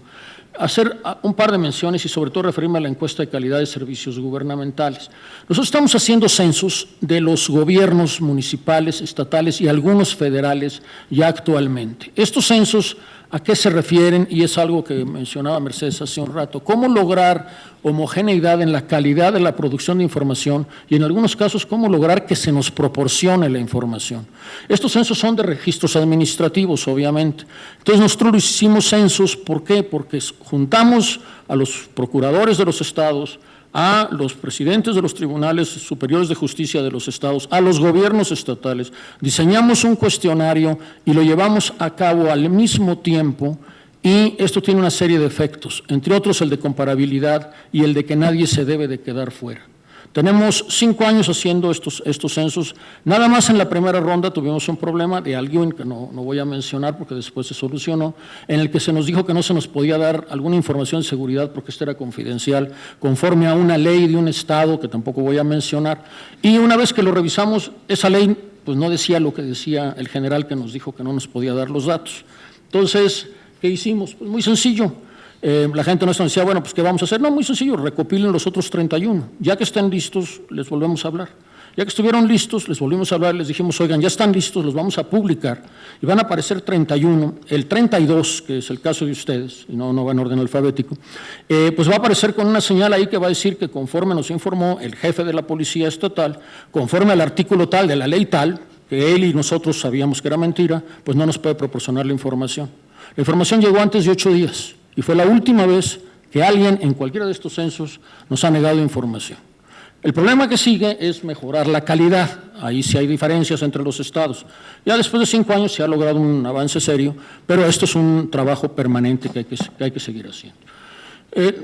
Hacer un par de menciones y sobre todo referirme a la encuesta de calidad de servicios gubernamentales. Nosotros estamos haciendo censos de los gobiernos municipales, estatales y algunos federales ya actualmente. Estos censos, ¿a qué se refieren? Y es algo que mencionaba Mercedes hace un rato. ¿Cómo lograr homogeneidad en la calidad de la producción de información y en algunos casos cómo lograr que se nos proporcione la información? Estos censos son de registros administrativos, obviamente. Entonces nosotros hicimos censos, ¿por qué? Porque juntamos a los procuradores de los estados, a los presidentes de los tribunales superiores de justicia de los estados, a los gobiernos estatales, diseñamos un cuestionario y lo llevamos a cabo al mismo tiempo, y esto tiene una serie de efectos, entre otros el de comparabilidad y el de que nadie se debe de quedar fuera. Tenemos 5 años haciendo estos censos. Nada más en la primera ronda tuvimos un problema de alguien que no voy a mencionar porque después se solucionó, en el que se nos dijo que no se nos podía dar alguna información de seguridad porque esto era confidencial, conforme a una ley de un estado que tampoco voy a mencionar. Y una vez que lo revisamos, esa ley pues no decía lo que decía el general que nos dijo que no nos podía dar los datos. Entonces, ¿qué hicimos? Pues muy sencillo. La gente nos decía, bueno, pues ¿qué vamos a hacer? No, muy sencillo, recopilen los otros 31. Ya que estén listos, les volvemos a hablar. Ya que estuvieron listos, les volvimos a hablar, les dijimos, oigan, ya están listos, los vamos a publicar y van a aparecer 31. El 32, que es el caso de ustedes, y no va en orden alfabético, pues va a aparecer con una señal ahí que va a decir que conforme nos informó el jefe de la Policía Estatal, conforme al artículo tal de la ley tal, que él y nosotros sabíamos que era mentira, pues no nos puede proporcionar la información. La información llegó antes de 8 días. Y fue la última vez que alguien en cualquiera de estos censos nos ha negado información. El problema que sigue es mejorar la calidad. Ahí sí hay diferencias entre los estados. Ya después de 5 años se ha logrado un avance serio, pero esto es un trabajo permanente que hay que seguir haciendo.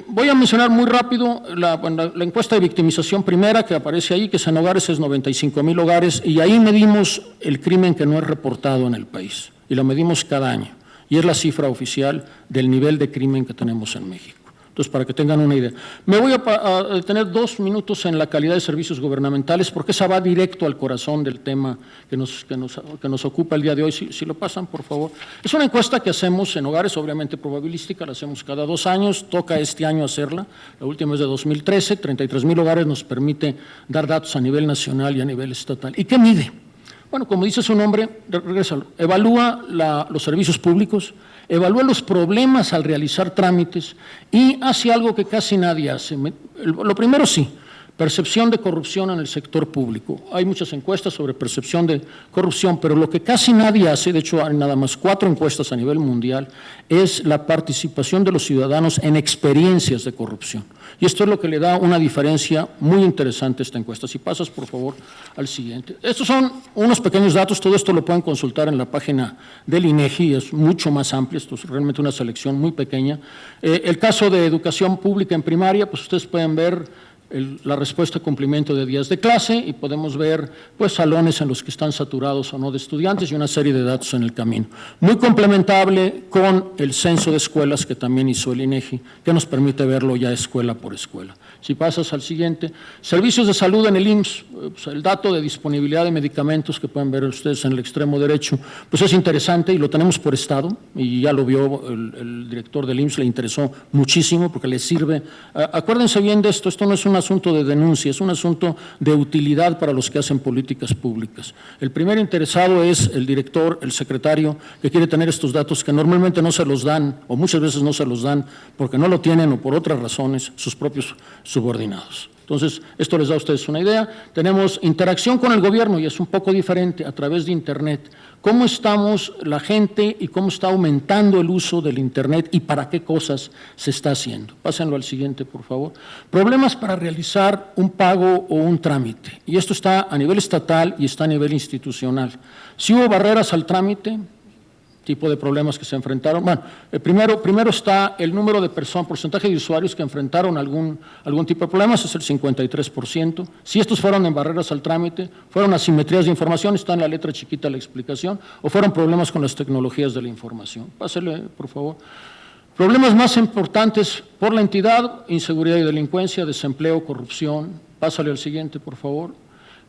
Voy a mencionar muy rápido la encuesta de victimización primera que aparece ahí, que es en hogares, es 95,000 hogares, y ahí medimos el crimen que no es reportado en el país, y lo medimos cada año. Y es la cifra oficial del nivel de crimen que tenemos en México. Entonces, para que tengan una idea. Me voy a detener 2 minutos en la calidad de servicios gubernamentales, porque esa va directo al corazón del tema que nos ocupa el día de hoy. Si lo pasan, por favor. Es una encuesta que hacemos en hogares, obviamente probabilística, la hacemos cada 2 años, toca este año hacerla. La última es de 2013, 33,000 hogares nos permite dar datos a nivel nacional y a nivel estatal. ¿Y qué mide? Bueno, como dice su nombre, evalúa los servicios públicos, evalúa los problemas al realizar trámites y hace algo que casi nadie hace. Lo primero sí, percepción de corrupción en el sector público. Hay muchas encuestas sobre percepción de corrupción, pero lo que casi nadie hace, de hecho hay nada más 4 encuestas a nivel mundial, es la participación de los ciudadanos en experiencias de corrupción. Y esto es lo que le da una diferencia muy interesante a esta encuesta. Si pasas, por favor, al siguiente. Estos son unos pequeños datos, todo esto lo pueden consultar en la página del INEGI, es mucho más amplio, esto es realmente una selección muy pequeña. El caso de educación pública en primaria, pues ustedes pueden ver la respuesta a cumplimiento de días de clase y podemos ver pues salones en los que están saturados o no de estudiantes y una serie de datos en el camino. Muy complementable con el censo de escuelas que también hizo el INEGI, que nos permite verlo ya escuela por escuela. Si pasas al siguiente, servicios de salud en el IMSS, pues el dato de disponibilidad de medicamentos que pueden ver ustedes en el extremo derecho, pues es interesante y lo tenemos por estado y ya lo vio el director del IMSS, le interesó muchísimo porque le sirve. Acuérdense bien de esto no es un asunto de denuncia, es un asunto de utilidad para los que hacen políticas públicas. El primer interesado es el director, el secretario, que quiere tener estos datos que normalmente no se los dan o muchas veces no se los dan porque no lo tienen o por otras razones sus propios subordinados. Entonces, esto les da a ustedes una idea. Tenemos interacción con el gobierno y es un poco diferente a través de Internet. ¿Cómo estamos la gente y cómo está aumentando el uso del Internet y para qué cosas se está haciendo? Pásenlo al siguiente, por favor. Problemas para realizar un pago o un trámite. Y esto está a nivel estatal y está a nivel institucional. Si hubo barreras al trámite, tipo de problemas que se enfrentaron. Bueno, primero está el número de personas, porcentaje de usuarios que enfrentaron algún tipo de problemas, es el 53%. Si estos fueron en barreras al trámite, fueron asimetrías de información, está en la letra chiquita la explicación, o fueron problemas con las tecnologías de la información. Pásele, por favor. Problemas más importantes por la entidad, inseguridad y delincuencia, desempleo, corrupción. Pásale al siguiente, por favor.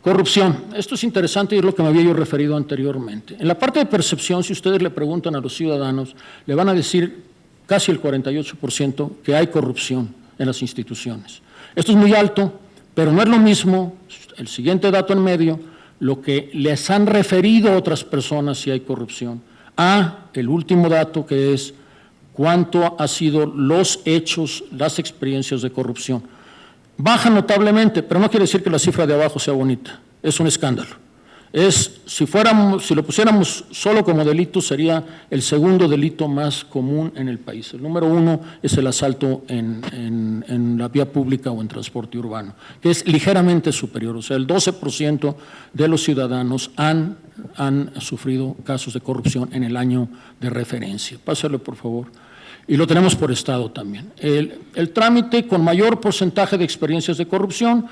Corrupción. Esto es interesante y es lo que me había yo referido anteriormente. En la parte de percepción, si ustedes le preguntan a los ciudadanos, le van a decir casi el 48% que hay corrupción en las instituciones. Esto es muy alto, pero no es lo mismo, el siguiente dato en medio, lo que les han referido otras personas si hay corrupción, a el último dato que es cuánto han sido los hechos, las experiencias de corrupción. Baja notablemente, pero no quiere decir que la cifra de abajo sea bonita, es un escándalo. Si lo pusiéramos solo como delito, sería el segundo delito más común en el país. El número 1 es el asalto en la vía pública o en transporte urbano, que es ligeramente superior, o sea, el 12% de los ciudadanos han sufrido casos de corrupción en el año de referencia. Pásale, por favor. Y lo tenemos por estado también. El trámite con mayor porcentaje de experiencias de corrupción,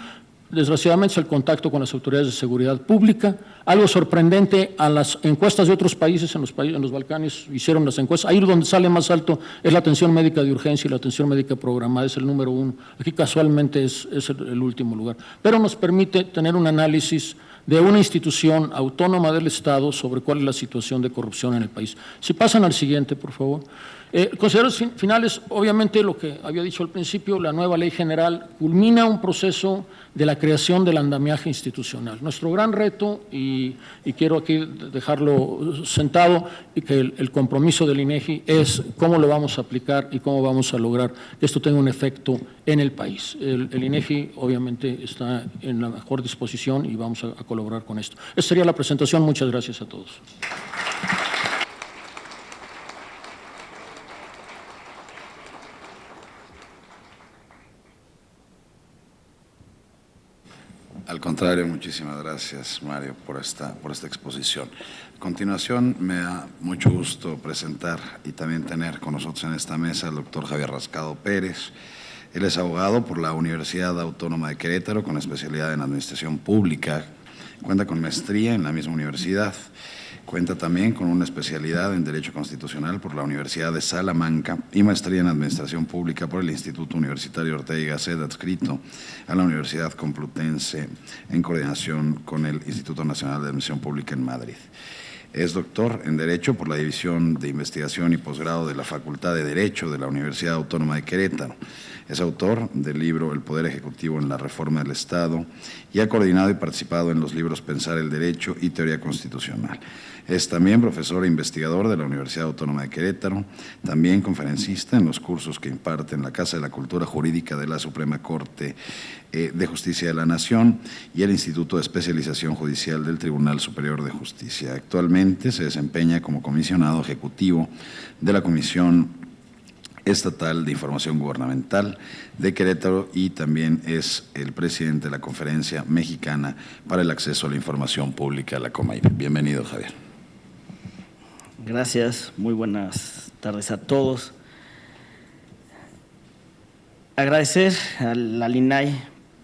desgraciadamente, es el contacto con las autoridades de seguridad pública. Algo sorprendente, a las encuestas de otros países, en los Balcanes hicieron las encuestas, ahí donde sale más alto es la atención médica de urgencia y la atención médica programada, es el número 1. Aquí casualmente es el último lugar. Pero nos permite tener un análisis de una institución autónoma del Estado sobre cuál es la situación de corrupción en el país. Si pasan al siguiente, por favor. Consideraciones finales, obviamente lo que había dicho al principio, la nueva ley general culmina un proceso de la creación del andamiaje institucional. Nuestro gran reto, y quiero aquí dejarlo sentado, y que el compromiso del INEGI es cómo lo vamos a aplicar y cómo vamos a lograr que esto tenga un efecto en el país. El INEGI obviamente está en la mejor disposición y vamos a colaborar con esto. Esta sería la presentación. Muchas gracias a todos.
Al contrario, muchísimas gracias, Mario, por esta exposición. A continuación, me da mucho gusto presentar y también tener con nosotros en esta mesa al doctor Javier Rascado Pérez. Él es abogado por la Universidad Autónoma de Querétaro con especialidad en Administración Pública. Cuenta con maestría en la misma universidad. Cuenta también con una especialidad en Derecho Constitucional por la Universidad de Salamanca y maestría en Administración Pública por el Instituto Universitario Ortega y Gasset, adscrito a la Universidad Complutense en coordinación con el Instituto Nacional de Administración Pública en Madrid. Es doctor en Derecho por la División de Investigación y Posgrado de la Facultad de Derecho de la Universidad Autónoma de Querétaro. Es autor del libro El Poder Ejecutivo en la Reforma del Estado y ha coordinado y participado en los libros Pensar el Derecho y Teoría Constitucional. Es también profesor e investigador de la Universidad Autónoma de Querétaro, también conferencista en los cursos que imparte en la Casa de la Cultura Jurídica de la Suprema Corte de Justicia de la Nación y el Instituto de Especialización Judicial del Tribunal Superior de Justicia. Actualmente se desempeña como comisionado ejecutivo de la Comisión Estatal de Información Gubernamental de Querétaro y también es el presidente de la Conferencia Mexicana para el Acceso a la Información Pública, la COMAIP. Bienvenido, Javier.
Gracias, muy buenas tardes a todos. Agradecer a la INAI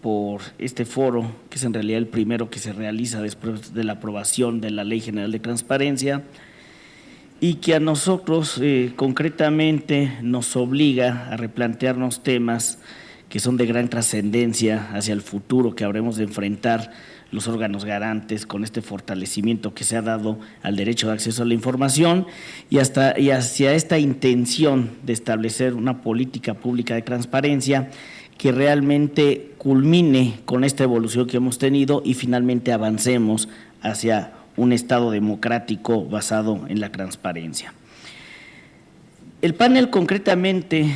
por este foro, que es en realidad el primero que se realiza después de la aprobación de la Ley General de Transparencia y que a nosotros concretamente nos obliga a replantearnos temas que son de gran trascendencia hacia el futuro que habremos de enfrentar los órganos garantes con este fortalecimiento que se ha dado al derecho de acceso a la información y hacia esta intención de establecer una política pública de transparencia que realmente culmine con esta evolución que hemos tenido y finalmente avancemos hacia un Estado democrático basado en la transparencia. El panel concretamente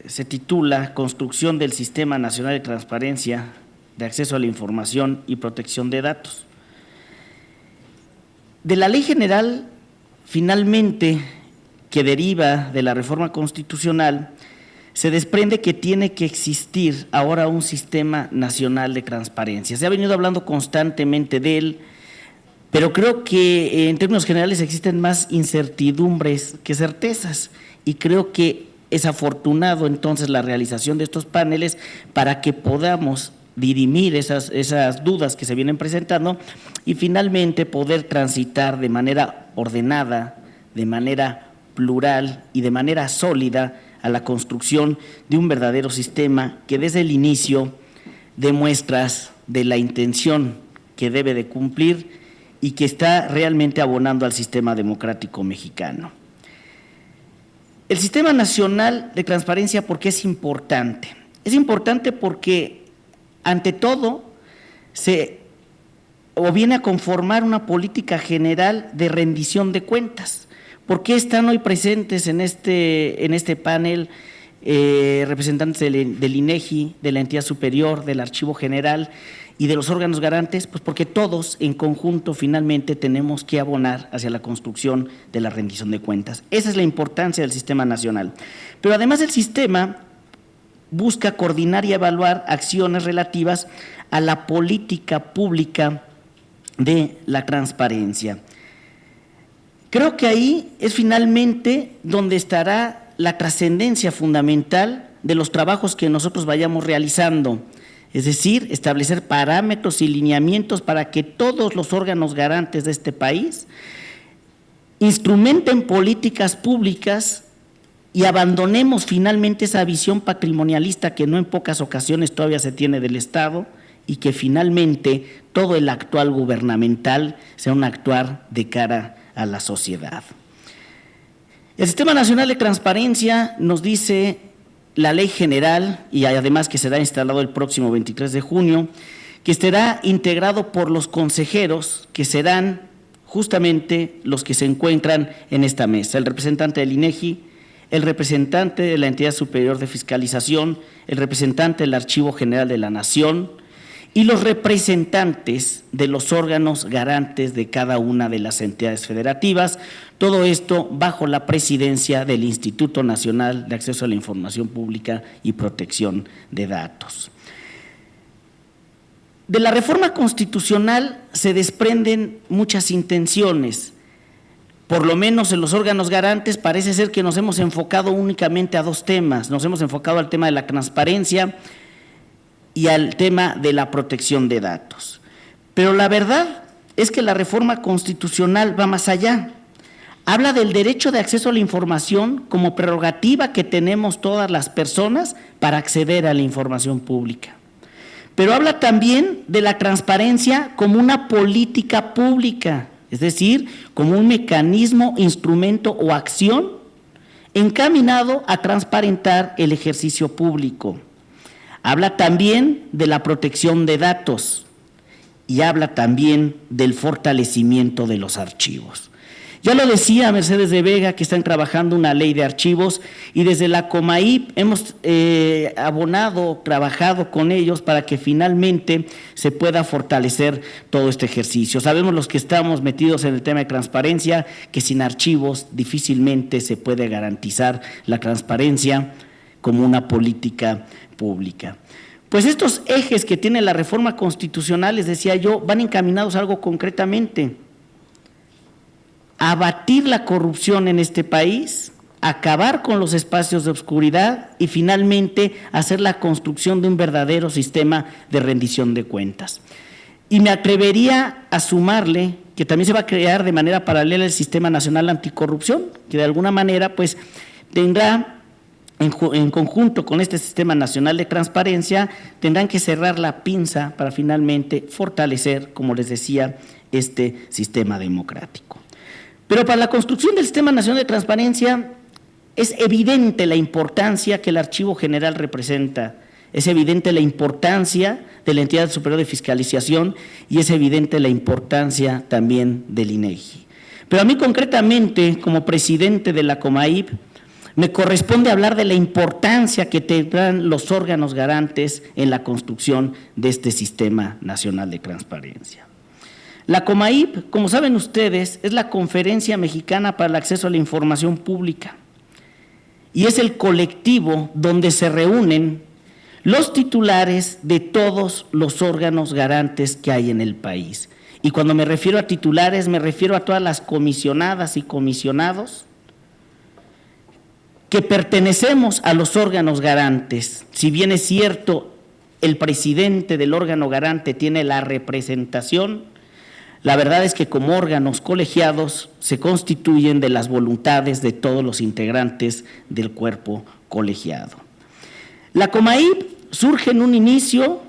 se titula Construcción del Sistema Nacional de Transparencia, de Acceso a la Información y Protección de Datos. De la Ley General, finalmente, que deriva de la reforma constitucional, se desprende que tiene que existir ahora un sistema nacional de transparencia. Se ha venido hablando constantemente de él, pero creo que en términos generales existen más incertidumbres que certezas y creo que es afortunado entonces la realización de estos paneles para que podamos dirimir esas dudas que se vienen presentando y finalmente poder transitar de manera ordenada, de manera plural y de manera sólida a la construcción de un verdadero sistema que desde el inicio dé muestras de la intención que debe de cumplir y que está realmente abonando al sistema democrático mexicano. El Sistema Nacional de Transparencia, ¿por qué es importante? Es importante porque ante todo, viene a conformar una política general de rendición de cuentas. ¿Por qué están hoy presentes en este panel representantes del INEGI, de la entidad superior, del Archivo General y de los órganos garantes? Pues porque todos en conjunto finalmente tenemos que abonar hacia la construcción de la rendición de cuentas. Esa es la importancia del sistema nacional. Pero además el sistema busca coordinar y evaluar acciones relativas a la política pública de la transparencia. Creo que ahí es finalmente donde estará la trascendencia fundamental de los trabajos que nosotros vayamos realizando es decir, establecer parámetros y lineamientos para que todos los órganos garantes de este país instrumenten políticas públicas y abandonemos finalmente esa visión patrimonialista que no en pocas ocasiones todavía se tiene del Estado, y que finalmente todo el actual gubernamental sea un actuar de cara a la sociedad. El Sistema Nacional de Transparencia nos dice la ley general, y además que será instalado el próximo 23 de junio, que estará integrado por los consejeros que serán justamente los que se encuentran en esta mesa: el representante del INEGI, el representante de la Entidad Superior de Fiscalización, el representante del Archivo General de la Nación y los representantes de los órganos garantes de cada una de las entidades federativas, todo esto bajo la presidencia del Instituto Nacional de Acceso a la Información Pública y Protección de Datos. De la reforma constitucional se desprenden muchas intenciones. Por lo menos en los órganos garantes parece ser que nos hemos enfocado únicamente a dos temas. Nos hemos enfocado al tema de la transparencia y al tema de la protección de datos. Pero la verdad es que la reforma constitucional va más allá. Habla del derecho de acceso a la información como prerrogativa que tenemos todas las personas para acceder a la información pública. Pero habla también de la transparencia como una política pública, es decir, como un mecanismo, instrumento o acción encaminado a transparentar el ejercicio público. Habla también de la protección de datos y habla también del fortalecimiento de los archivos. Ya lo decía Mercedes de Vega, que están trabajando una ley de archivos, y desde la COMAIP hemos trabajado con ellos para que finalmente se pueda fortalecer todo este ejercicio. Sabemos los que estamos metidos en el tema de transparencia que sin archivos difícilmente se puede garantizar la transparencia como una política pública. Pues estos ejes que tiene la reforma constitucional, les decía yo, van encaminados a algo concretamente: a abatir la corrupción en este país, acabar con los espacios de oscuridad y finalmente hacer la construcción de un verdadero sistema de rendición de cuentas. Y me atrevería a sumarle que también se va a crear de manera paralela el Sistema Nacional Anticorrupción, que de alguna manera pues tendrá en conjunto con este Sistema Nacional de Transparencia, tendrán que cerrar la pinza para finalmente fortalecer, como les decía, este sistema democrático. Pero para la construcción del Sistema Nacional de Transparencia es evidente la importancia que el Archivo General representa, es evidente la importancia de la Entidad Superior de Fiscalización y es evidente la importancia también del INEGI. Pero a mí concretamente, como presidente de la COMAIP, me corresponde hablar de la importancia que tendrán los órganos garantes en la construcción de este Sistema Nacional de Transparencia. La COMAIP, como saben ustedes, es la Conferencia Mexicana para el Acceso a la Información Pública y es el colectivo donde se reúnen los titulares de todos los órganos garantes que hay en el país. Y cuando me refiero a titulares, me refiero a todas las comisionadas y comisionados que pertenecemos a los órganos garantes. Si bien es cierto, el presidente del órgano garante tiene la representación, la verdad es que como órganos colegiados se constituyen de las voluntades de todos los integrantes del cuerpo colegiado. La COMAIP surge en un inicio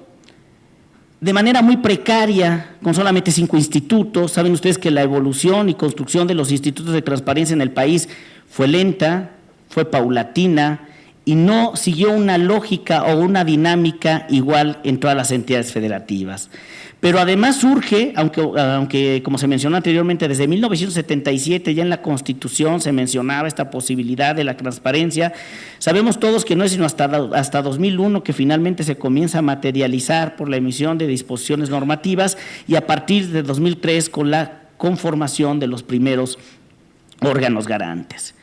de manera muy precaria, con solamente 5 institutos. Saben ustedes que la evolución y construcción de los institutos de transparencia en el país fue lenta, fue paulatina y no siguió una lógica o una dinámica igual en todas las entidades federativas. Pero además surge, aunque como se mencionó anteriormente, desde 1977 ya en la Constitución se mencionaba esta posibilidad de la transparencia. Sabemos todos que no es sino hasta 2001 que finalmente se comienza a materializar por la emisión de disposiciones normativas y a partir de 2003 con la conformación de los primeros órganos garantes.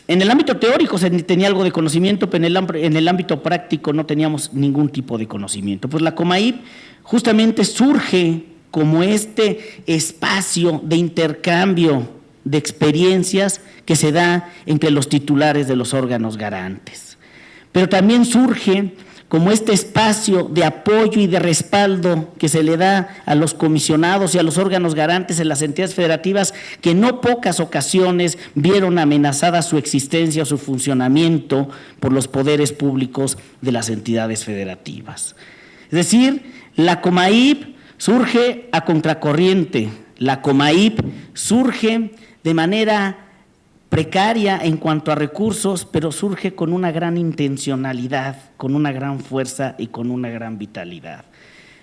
En el ámbito teórico se tenía algo de conocimiento, pero en el ámbito práctico no teníamos ningún tipo de conocimiento. Pues la COMAIP justamente surge como este espacio de intercambio de experiencias que se da entre los titulares de los órganos garantes. Pero también surge como este espacio de apoyo y de respaldo que se le da a los comisionados y a los órganos garantes en las entidades federativas que en no pocas ocasiones vieron amenazada su existencia o su funcionamiento por los poderes públicos de las entidades federativas. Es decir, la COMAIP surge a contracorriente, la COMAIP surge de manera precaria en cuanto a recursos, pero surge con una gran intencionalidad, con una gran fuerza y con una gran vitalidad.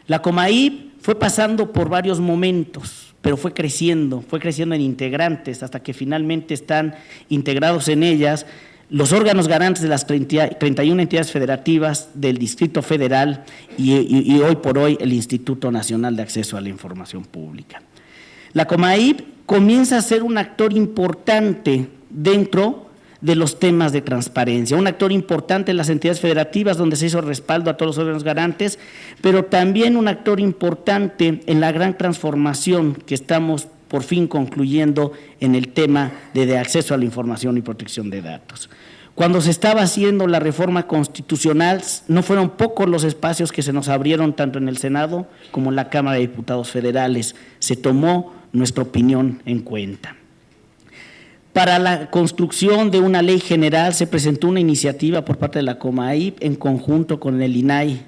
La COMAIP fue pasando por varios momentos, pero fue creciendo en integrantes, hasta que finalmente están integrados en ellas los órganos garantes de las 31 entidades federativas del Distrito Federal y hoy por hoy el Instituto Nacional de Acceso a la Información Pública. La COMAIP comienza a ser un actor importante dentro de los temas de transparencia, un actor importante en las entidades federativas donde se hizo respaldo a todos los órganos garantes, pero también un actor importante en la gran transformación que estamos por fin concluyendo en el tema de acceso a la información y protección de datos. Cuando se estaba haciendo la reforma constitucional, no fueron pocos los espacios que se nos abrieron tanto en el Senado como en la Cámara de Diputados Federales. Se tomó nuestra opinión en cuenta. Para la construcción de una ley general se presentó una iniciativa por parte de la COMAIP en conjunto con el INAI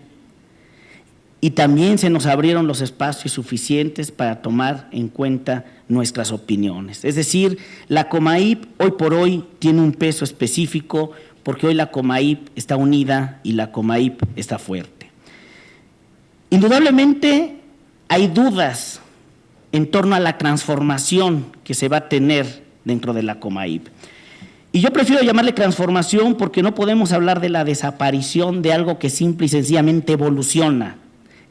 y también se nos abrieron los espacios suficientes para tomar en cuenta nuestras opiniones. Es decir, la COMAIP hoy por hoy tiene un peso específico porque hoy la COMAIP está unida y la COMAIP está fuerte. Indudablemente hay dudas en torno a la transformación que se va a tener dentro de la COMAIP. Y yo prefiero llamarle transformación porque no podemos hablar de la desaparición de algo que simple y sencillamente evoluciona,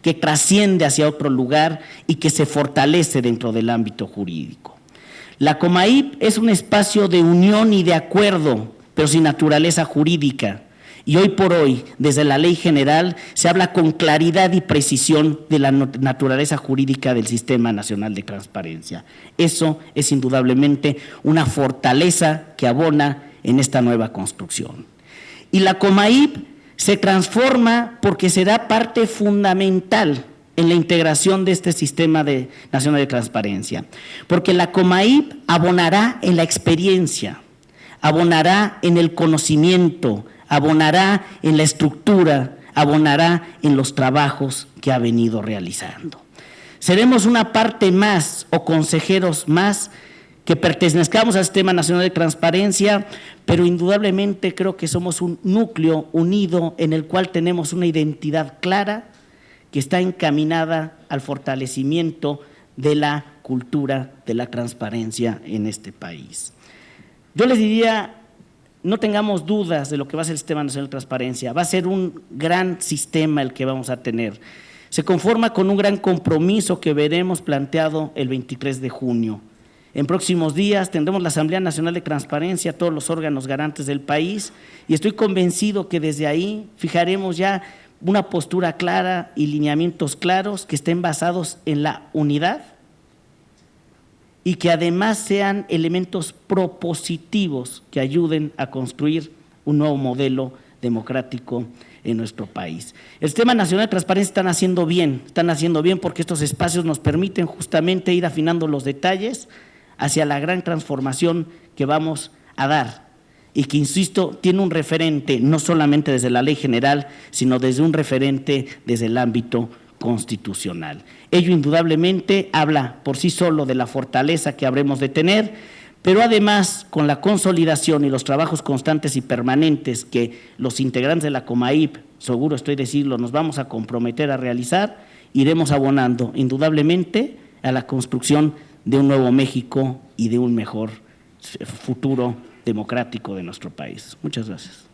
que trasciende hacia otro lugar y que se fortalece dentro del ámbito jurídico. La COMAIP es un espacio de unión y de acuerdo, pero sin naturaleza jurídica. Y hoy por hoy, desde la ley general, se habla con claridad y precisión de la naturaleza jurídica del Sistema Nacional de Transparencia. Eso es indudablemente una fortaleza que abona en esta nueva construcción. Y la COMAIP se transforma porque será parte fundamental en la integración de este Sistema Nacional de Transparencia, porque la COMAIP abonará en la experiencia, abonará en el conocimiento, abonará en la estructura, abonará en los trabajos que ha venido realizando. Seremos una parte más o consejeros más que pertenezcamos al Sistema Nacional de Transparencia, pero indudablemente creo que somos un núcleo unido en el cual tenemos una identidad clara que está encaminada al fortalecimiento de la cultura de la transparencia en este país. Yo les diría, no tengamos dudas de lo que va a ser el Sistema Nacional de Transparencia, va a ser un gran sistema el que vamos a tener. Se conforma con un gran compromiso que veremos planteado el 23 de junio. En próximos días tendremos la Asamblea Nacional de Transparencia, todos los órganos garantes del país, y estoy convencido que desde ahí fijaremos ya una postura clara y lineamientos claros que estén basados en la unidad y que además sean elementos propositivos que ayuden a construir un nuevo modelo democrático en nuestro país. El Sistema Nacional de Transparencia están haciendo bien porque estos espacios nos permiten justamente ir afinando los detalles hacia la gran transformación que vamos a dar y que, insisto, tiene un referente no solamente desde la ley general, sino desde un referente desde el ámbito constitucional. Ello indudablemente habla por sí solo de la fortaleza que habremos de tener, pero además con la consolidación y los trabajos constantes y permanentes que los integrantes de la COMAIP, seguro estoy decirlo, nos vamos a comprometer a realizar, iremos abonando indudablemente a la construcción de un nuevo México y de un mejor futuro democrático de nuestro país. Muchas gracias.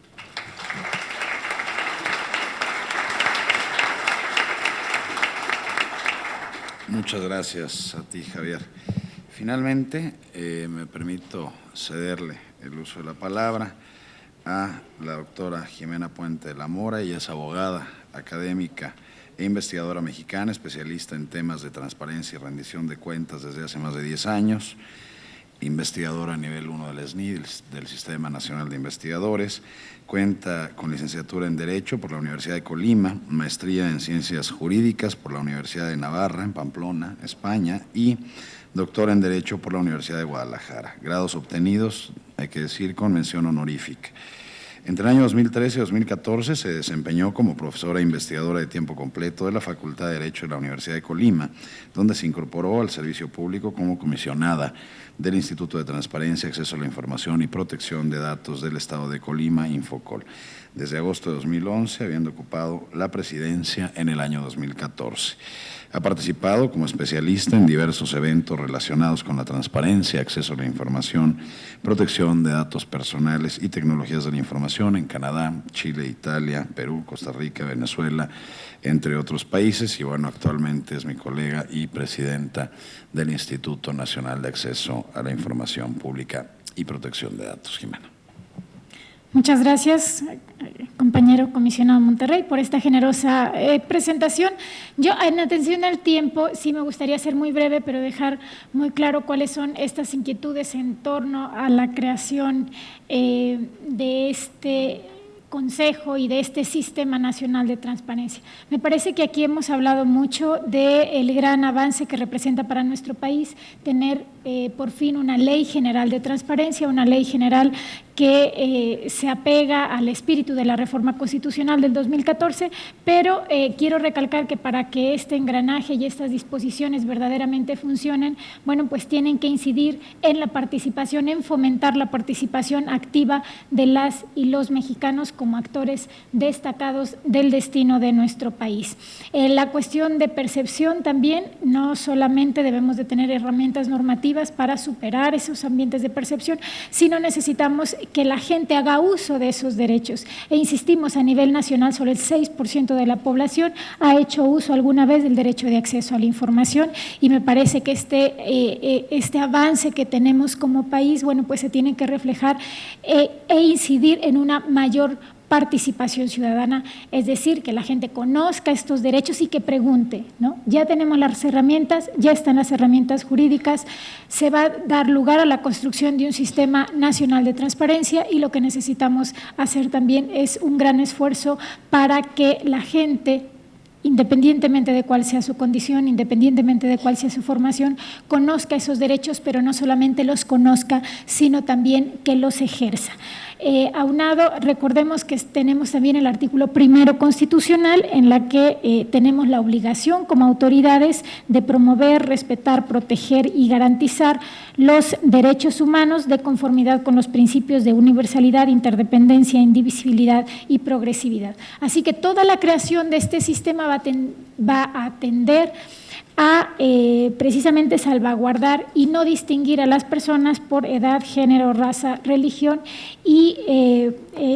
Muchas gracias a ti, Javier. Finalmente, me permito cederle el uso de la palabra a la doctora Jimena Puente de la Mora. Ella es abogada, académica e investigadora mexicana, especialista en temas de transparencia y rendición de cuentas desde hace más de 10 años. investigador a nivel 1 del SNI, del Sistema Nacional de Investigadores. Cuenta con licenciatura en Derecho por la Universidad de Colima, maestría en Ciencias Jurídicas por la Universidad de Navarra, en Pamplona, España, y doctora en Derecho por la Universidad de Guadalajara. Grados obtenidos, hay que decir, con mención honorífica. Entre el año 2013 y 2014 se desempeñó como profesora e investigadora de tiempo completo de la Facultad de Derecho de la Universidad de Colima, donde se incorporó al servicio público como comisionada del Instituto de Transparencia, Acceso a la Información y Protección de Datos del Estado de Colima, Infocol, desde agosto de 2011, habiendo ocupado la presidencia en el año 2014. Ha participado como especialista en diversos eventos relacionados con la transparencia, acceso a la información, protección de datos personales y tecnologías de la información en Canadá, Chile, Italia, Perú, Costa Rica, Venezuela, entre otros países. Y bueno, actualmente es mi colega y presidenta del Instituto Nacional de Acceso a la Información Pública y Protección de Datos. Jimena.
Muchas gracias, compañero comisionado Monterrey, por esta generosa presentación. Yo, en atención al tiempo, sí me gustaría ser muy breve, pero dejar muy claro cuáles son estas inquietudes en torno a la creación de este Consejo y de este Sistema Nacional de Transparencia. Me parece que aquí hemos hablado mucho del gran avance que representa para nuestro país tener por fin una ley general de transparencia, una ley general que se apega al espíritu de la reforma constitucional del 2014, pero quiero recalcar que para que este engranaje y estas disposiciones verdaderamente funcionen, bueno, pues tienen que incidir en la participación, en fomentar la participación activa de las y los mexicanos como actores destacados del destino de nuestro país. La cuestión de percepción también, no solamente debemos de tener herramientas normativas para superar esos ambientes de percepción, sino necesitamos que la gente haga uso de esos derechos. E insistimos, a nivel nacional, solo el 6% de la población ha hecho uso alguna vez del derecho de acceso a la información, y me parece que este avance que tenemos como país, bueno, pues se tiene que reflejar e incidir en una mayor participación ciudadana, es decir, que la gente conozca estos derechos y que pregunte, ¿no? Ya tenemos las herramientas, ya están las herramientas jurídicas, se va a dar lugar a la construcción de un sistema nacional de transparencia, y lo que necesitamos hacer también es un gran esfuerzo para que la gente, independientemente de cuál sea su condición, independientemente de cuál sea su formación, conozca esos derechos, pero no solamente los conozca, sino también que los ejerza. Aunado, recordemos que tenemos también el artículo 1 constitucional, en la que tenemos la obligación como autoridades de promover, respetar, proteger y garantizar los derechos humanos de conformidad con los principios de universalidad, interdependencia, indivisibilidad y progresividad. Así que toda la creación de este sistema va a atender a precisamente salvaguardar y no distinguir a las personas por edad, género, raza, religión, y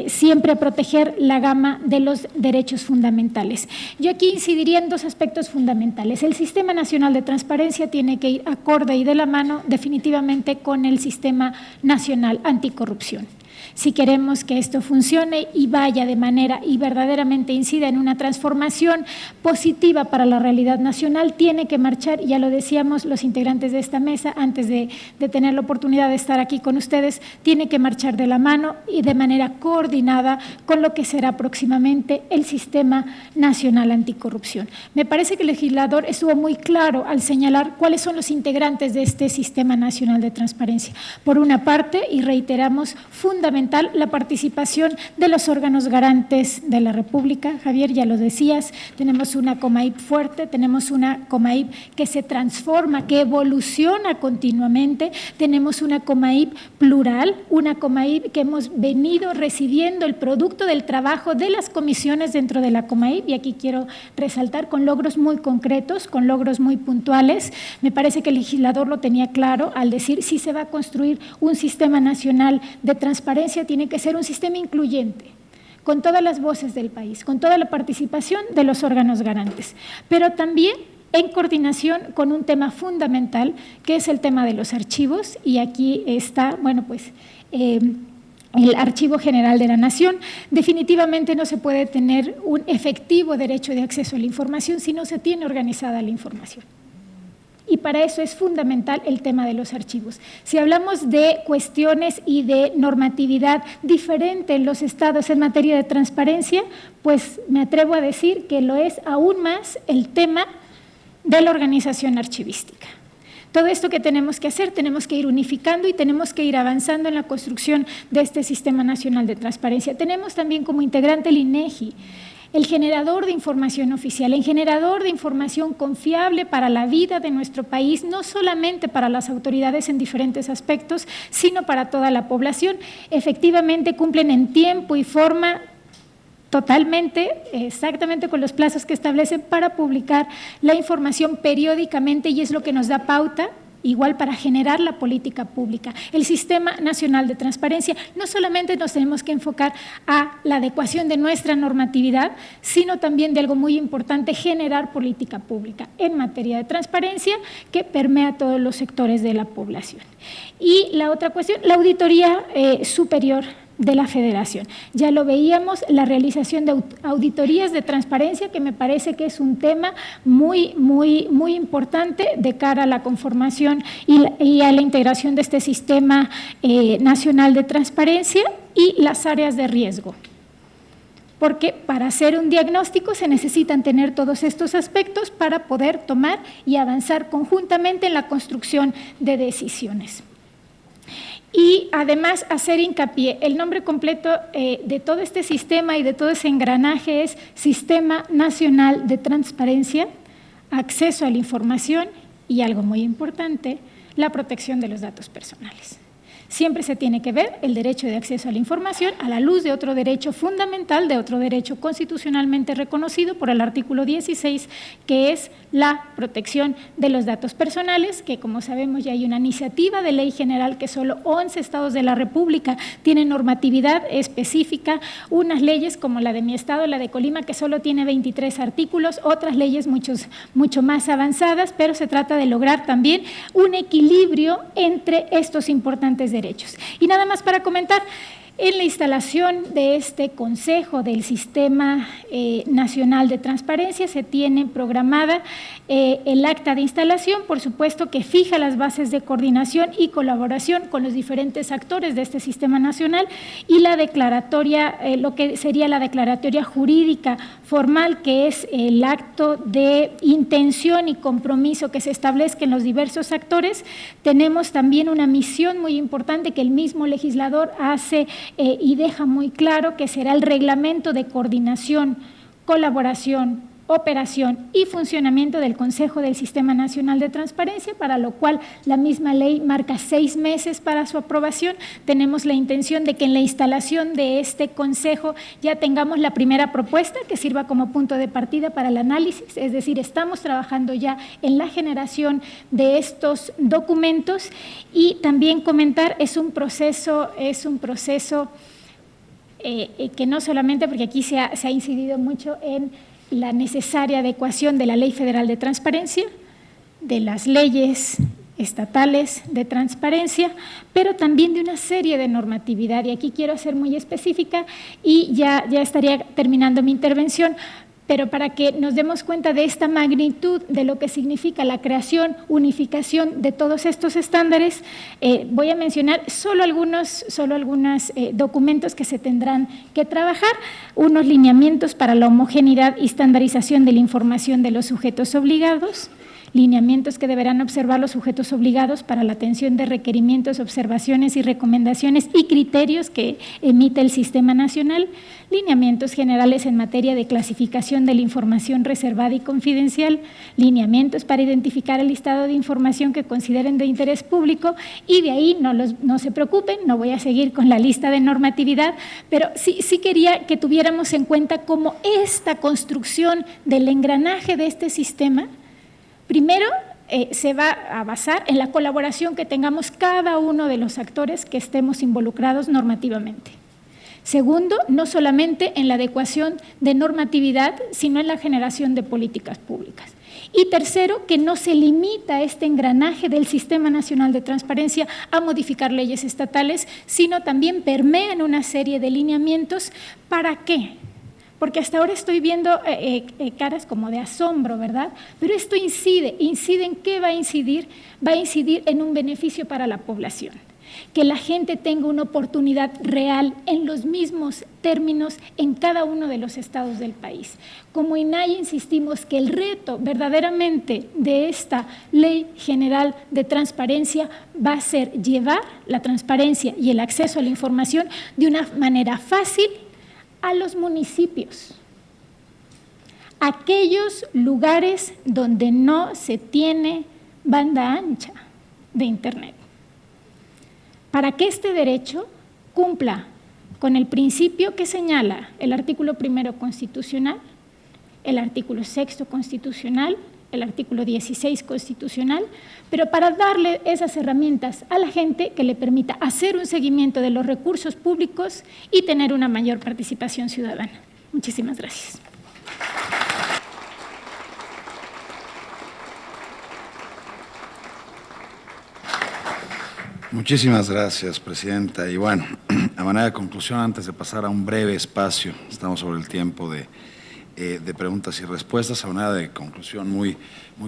siempre proteger la gama de los derechos fundamentales. Yo aquí incidiría en dos aspectos fundamentales. El Sistema Nacional de Transparencia tiene que ir acorde y de la mano definitivamente con el Sistema Nacional Anticorrupción. Si queremos que esto funcione y vaya de manera y verdaderamente incida en una transformación positiva para la realidad nacional, tiene que marchar, ya lo decíamos los integrantes de esta mesa antes de tener la oportunidad de estar aquí con ustedes, tiene que marchar de la mano y de manera coordinada con lo que será próximamente el Sistema Nacional Anticorrupción. Me parece que el legislador estuvo muy claro al señalar cuáles son los integrantes de este Sistema Nacional de Transparencia. Por una parte, y reiteramos, fundamental la participación de los órganos garantes de la República. Javier, ya lo decías, tenemos una COMAIP fuerte, tenemos una COMAIP que se transforma, que evoluciona continuamente, tenemos una COMAIP plural, una COMAIP que hemos venido recibiendo el producto del trabajo de las comisiones dentro de la COMAIP, y aquí quiero resaltar con logros muy concretos, con logros muy puntuales. Me parece que el legislador lo tenía claro al decir, si se va a construir un sistema nacional de transparencia, tiene que ser un sistema incluyente, con todas las voces del país, con toda la participación de los órganos garantes, pero también en coordinación con un tema fundamental, que es el tema de los archivos, y aquí está, bueno, pues el Archivo General de la Nación. Definitivamente no se puede tener un efectivo derecho de acceso a la información si no se tiene organizada la información. Y para eso es fundamental el tema de los archivos. Si hablamos de cuestiones y de normatividad diferente en los estados en materia de transparencia, pues me atrevo a decir que lo es aún más el tema de la organización archivística. Todo esto que tenemos que hacer, tenemos que ir unificando y tenemos que ir avanzando en la construcción de este Sistema Nacional de Transparencia. Tenemos también como integrante el INEGI, el generador de información oficial, el generador de información confiable para la vida de nuestro país, no solamente para las autoridades en diferentes aspectos, sino para toda la población. Efectivamente cumplen en tiempo y forma totalmente, exactamente con los plazos que establecen para publicar la información periódicamente y es lo que nos da pauta igual para generar la política pública. El Sistema Nacional de Transparencia, no solamente nos tenemos que enfocar a la adecuación de nuestra normatividad, sino también de algo muy importante, generar política pública en materia de transparencia que permea todos los sectores de la población. Y la otra cuestión, la auditoría superior de la Federación. Ya lo veíamos, la realización de auditorías de transparencia, que me parece que es un tema muy importante de cara a la conformación y a la integración de este Sistema Nacional de Transparencia y las áreas de riesgo. Porque para hacer un diagnóstico se necesitan tener todos estos aspectos para poder tomar y avanzar conjuntamente en la construcción de decisiones. Y además hacer hincapié, el nombre completo de todo este sistema y de todo ese engranaje es Sistema Nacional de Transparencia, Acceso a la Información y algo muy importante, la protección de los datos personales. Siempre se tiene que ver el derecho de acceso a la información a la luz de otro derecho fundamental, de otro derecho constitucionalmente reconocido por el artículo 16, que es la protección de los datos personales, que como sabemos ya hay una iniciativa de ley general que solo 11 estados de la República tienen normatividad específica, unas leyes como la de mi estado, la de Colima, que solo tiene 23 artículos, otras leyes mucho más avanzadas, pero se trata de lograr también un equilibrio entre estos importantes derechos. Y nada más para comentar, en la instalación de este Consejo del Sistema Nacional de Transparencia se tiene programada el acta de instalación, por supuesto que fija las bases de coordinación y colaboración con los diferentes actores de este Sistema Nacional y la declaratoria, lo que sería la declaratoria jurídica formal, que es el acto de intención y compromiso que se establezca en los diversos actores. Tenemos también una misión muy importante que el mismo legislador hace y deja muy claro, que será el reglamento de coordinación, colaboración, operación y funcionamiento del Consejo del Sistema Nacional de Transparencia, para lo cual la misma ley marca 6 meses para su aprobación. Tenemos la intención de que en la instalación de este Consejo ya tengamos la primera propuesta que sirva como punto de partida para el análisis, es decir, estamos trabajando ya en la generación de estos documentos. Y también comentar, es un proceso que no solamente, porque aquí se ha incidido mucho en la necesaria adecuación de la Ley Federal de Transparencia, de las leyes estatales de transparencia, pero también de una serie de normatividad, y aquí quiero ser muy específica y ya estaría terminando mi intervención, pero para que nos demos cuenta de esta magnitud de lo que significa la creación, unificación de todos estos estándares, voy a mencionar solo algunos documentos que se tendrán que trabajar, unos lineamientos para la homogeneidad y estandarización de la información de los sujetos obligados, lineamientos que deberán observar los sujetos obligados para la atención de requerimientos, observaciones y recomendaciones y criterios que emite el Sistema Nacional, lineamientos generales en materia de clasificación de la información reservada y confidencial, lineamientos para identificar el listado de información que consideren de interés público, y de ahí no se preocupen, no voy a seguir con la lista de normatividad, pero sí quería que tuviéramos en cuenta cómo esta construcción del engranaje de este sistema primero, se va a basar en la colaboración que tengamos cada uno de los actores que estemos involucrados normativamente. Segundo, no solamente en la adecuación de normatividad, sino en la generación de políticas públicas. Y tercero, que no se limita este engranaje del Sistema Nacional de Transparencia a modificar leyes estatales, sino también permea en una serie de lineamientos. ¿Para qué? porque hasta ahora estoy viendo caras como de asombro, ¿verdad? Pero esto incide ¿en qué va a incidir? Va a incidir en un beneficio para la población, que la gente tenga una oportunidad real en los mismos términos en cada uno de los estados del país. Como INAI insistimos que el reto verdaderamente de esta Ley General de Transparencia va a ser llevar la transparencia y el acceso a la información de una manera fácil a los municipios, aquellos lugares donde no se tiene banda ancha de Internet, para que este derecho cumpla con el principio que señala el artículo 1 constitucional, el artículo 6 constitucional, el artículo 16 constitucional, pero para darle esas herramientas a la gente que le permita hacer un seguimiento de los recursos públicos y tener una mayor participación ciudadana. Muchísimas gracias.
Muchísimas gracias, Presidenta. Y bueno, a manera de conclusión, antes de pasar a un breve espacio, estamos sobre el tiempo de preguntas y respuestas, a manera de conclusión muy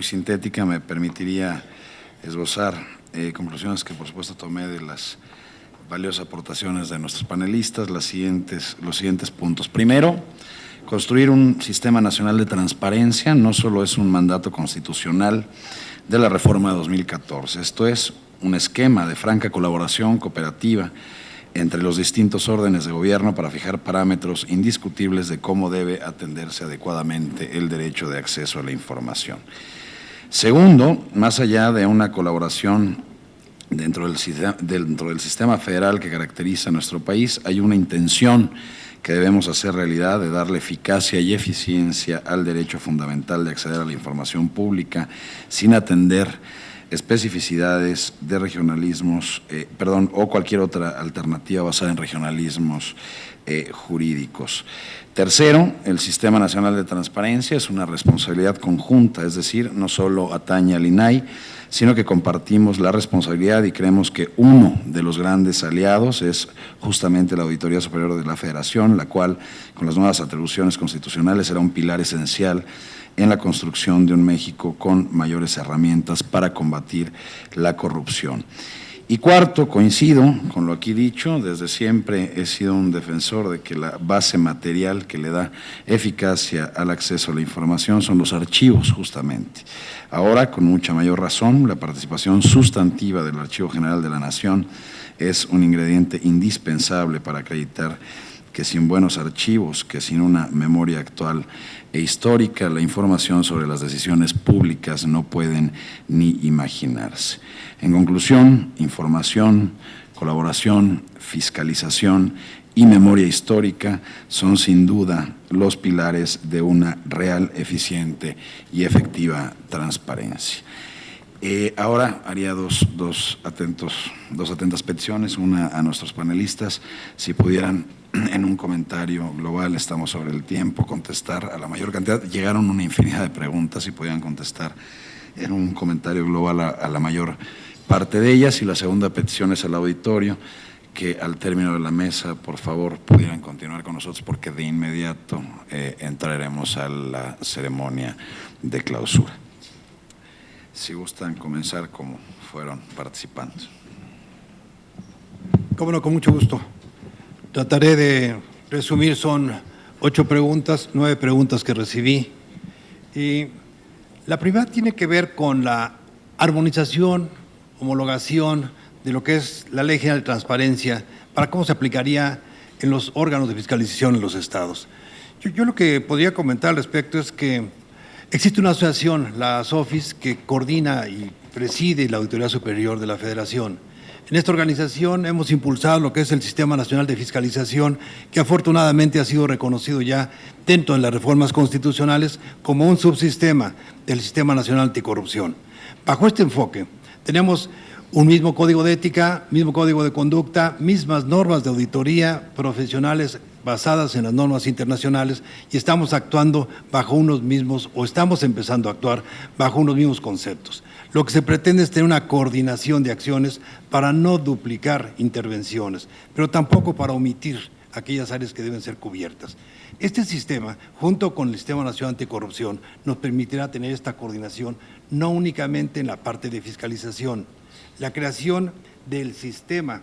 sintética, me permitiría esbozar conclusiones que por supuesto tomé de las valiosas aportaciones de nuestros panelistas, los siguientes puntos. Primero, construir un sistema nacional de transparencia no solo es un mandato constitucional de la reforma de 2014, esto es un esquema de franca colaboración cooperativa entre los distintos órdenes de gobierno para fijar parámetros indiscutibles de cómo debe atenderse adecuadamente el derecho de acceso a la información. Segundo, más allá de una colaboración dentro del sistema federal que caracteriza a nuestro país, hay una intención que debemos hacer realidad de darle eficacia y eficiencia al derecho fundamental de acceder a la información pública sin atender especificidades de regionalismos, o cualquier otra alternativa basada en regionalismos jurídicos. Tercero, el Sistema Nacional de Transparencia es una responsabilidad conjunta, es decir, no solo atañe al INAI, sino que compartimos la responsabilidad y creemos que uno de los grandes aliados es justamente la Auditoría Superior de la Federación, la cual, con las nuevas atribuciones constitucionales, será un pilar esencial en la construcción de un México con mayores herramientas para combatir la corrupción. Y cuarto, coincido con lo aquí dicho, desde siempre he sido un defensor de que la base material que le da eficacia al acceso a la información son los archivos, justamente. Ahora, con mucha mayor razón, la participación sustantiva del Archivo General de la Nación es un ingrediente indispensable para acreditar que sin buenos archivos, que sin una memoria actual e histórica, la información sobre las decisiones públicas no pueden ni imaginarse. En conclusión, información, colaboración, fiscalización y memoria histórica son sin duda los pilares de una real, eficiente y efectiva transparencia. Ahora haría dos atentas peticiones, una a nuestros panelistas, si pudieran en un comentario global, estamos sobre el tiempo, contestar a la mayor cantidad, llegaron una infinidad de preguntas y podían contestar en un comentario global a la mayor parte de ellas, y la segunda petición es al auditorio, que al término de la mesa, por favor, pudieran continuar con nosotros porque de inmediato entraremos a la ceremonia de clausura. Si gustan comenzar como fueron participando.
Cómo no, con mucho gusto. Trataré de resumir, son 8 preguntas, 9 preguntas que recibí. Y la primera tiene que ver con la armonización, homologación de lo que es la Ley General de Transparencia, para cómo se aplicaría en los órganos de fiscalización en los estados. Yo lo que podría comentar al respecto es que existe una asociación, la SOFIS, que coordina y preside la Auditoría Superior de la Federación. En esta organización hemos impulsado lo que es el Sistema Nacional de Fiscalización, que afortunadamente ha sido reconocido ya dentro de las reformas constitucionales como un subsistema del Sistema Nacional Anticorrupción. Bajo este enfoque, tenemos un mismo código de ética, mismo código de conducta, mismas normas de auditoría profesionales basadas en las normas internacionales, y estamos actuando bajo unos mismos, o estamos empezando a actuar bajo unos mismos conceptos. Lo que se pretende es tener una coordinación de acciones para no duplicar intervenciones, pero tampoco para omitir aquellas áreas que deben ser cubiertas. Este sistema, junto con el Sistema Nacional Anticorrupción, nos permitirá tener esta coordinación no únicamente en la parte de fiscalización. La creación del Sistema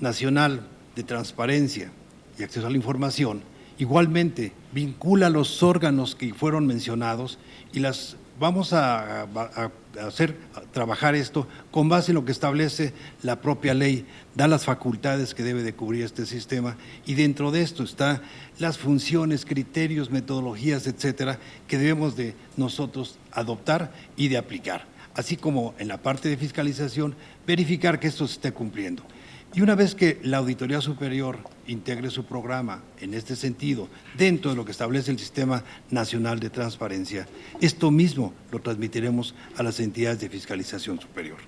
Nacional de Transparencia y Acceso a la Información igualmente vincula a los órganos que fueron mencionados y las vamos a trabajar esto con base en lo que establece la propia ley, da las facultades que debe de cubrir este sistema y dentro de esto están las funciones, criterios, metodologías, etcétera, que debemos de nosotros adoptar y de aplicar, así como en la parte de fiscalización, verificar que esto se esté cumpliendo. Y una vez que la Auditoría Superior integre su programa en este sentido, dentro de lo que establece el Sistema Nacional de Transparencia, esto mismo lo transmitiremos a las entidades de fiscalización superior.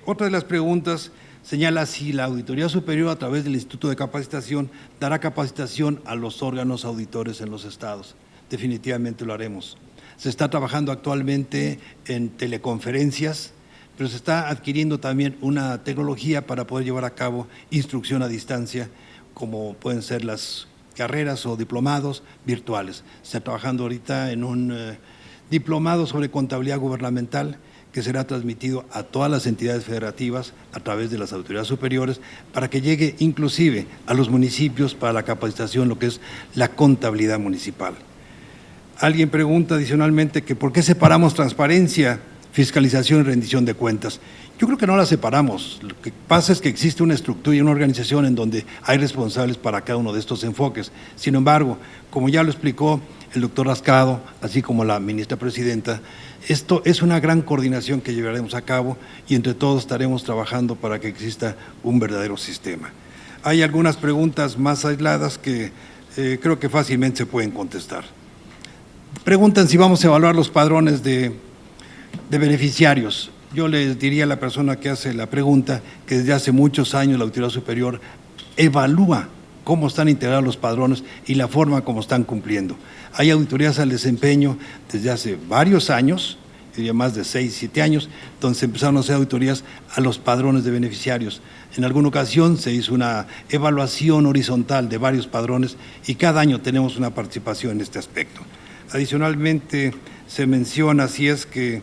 Otra de las preguntas señala si la Auditoría Superior, a través del Instituto de Capacitación, dará capacitación a los órganos auditores en los estados. Definitivamente lo haremos. Se está trabajando actualmente en teleconferencias, pero se está adquiriendo también una tecnología para poder llevar a cabo instrucción a distancia, como pueden ser las carreras o diplomados virtuales. Se está trabajando ahorita en un diplomado sobre contabilidad gubernamental que será transmitido a todas las entidades federativas a través de las autoridades superiores para que llegue inclusive a los municipios para la capacitación, lo que es la contabilidad municipal. Alguien pregunta adicionalmente que ¿por qué separamos transparencia, fiscalización y rendición de cuentas? Yo creo que no las separamos. Lo que pasa es que existe una estructura y una organización en donde hay responsables para cada uno de estos enfoques. Sin embargo, como ya lo explicó el doctor Rascado, así como la ministra presidenta, esto es una gran coordinación que llevaremos a cabo y entre todos estaremos trabajando para que exista un verdadero sistema. Hay algunas preguntas más aisladas que creo que fácilmente se pueden contestar. Preguntan si vamos a evaluar los padrones de beneficiarios. Yo les diría a la persona que hace la pregunta que desde hace muchos años la Auditoría Superior evalúa cómo están integrados los padrones y la forma como están cumpliendo. Hay auditorías al desempeño desde hace varios años, diría más de 6, 7 años, donde se empezaron a hacer auditorías a los padrones de beneficiarios. En alguna ocasión se hizo una evaluación horizontal de varios padrones y cada año tenemos una participación en este aspecto. Adicionalmente se menciona si es que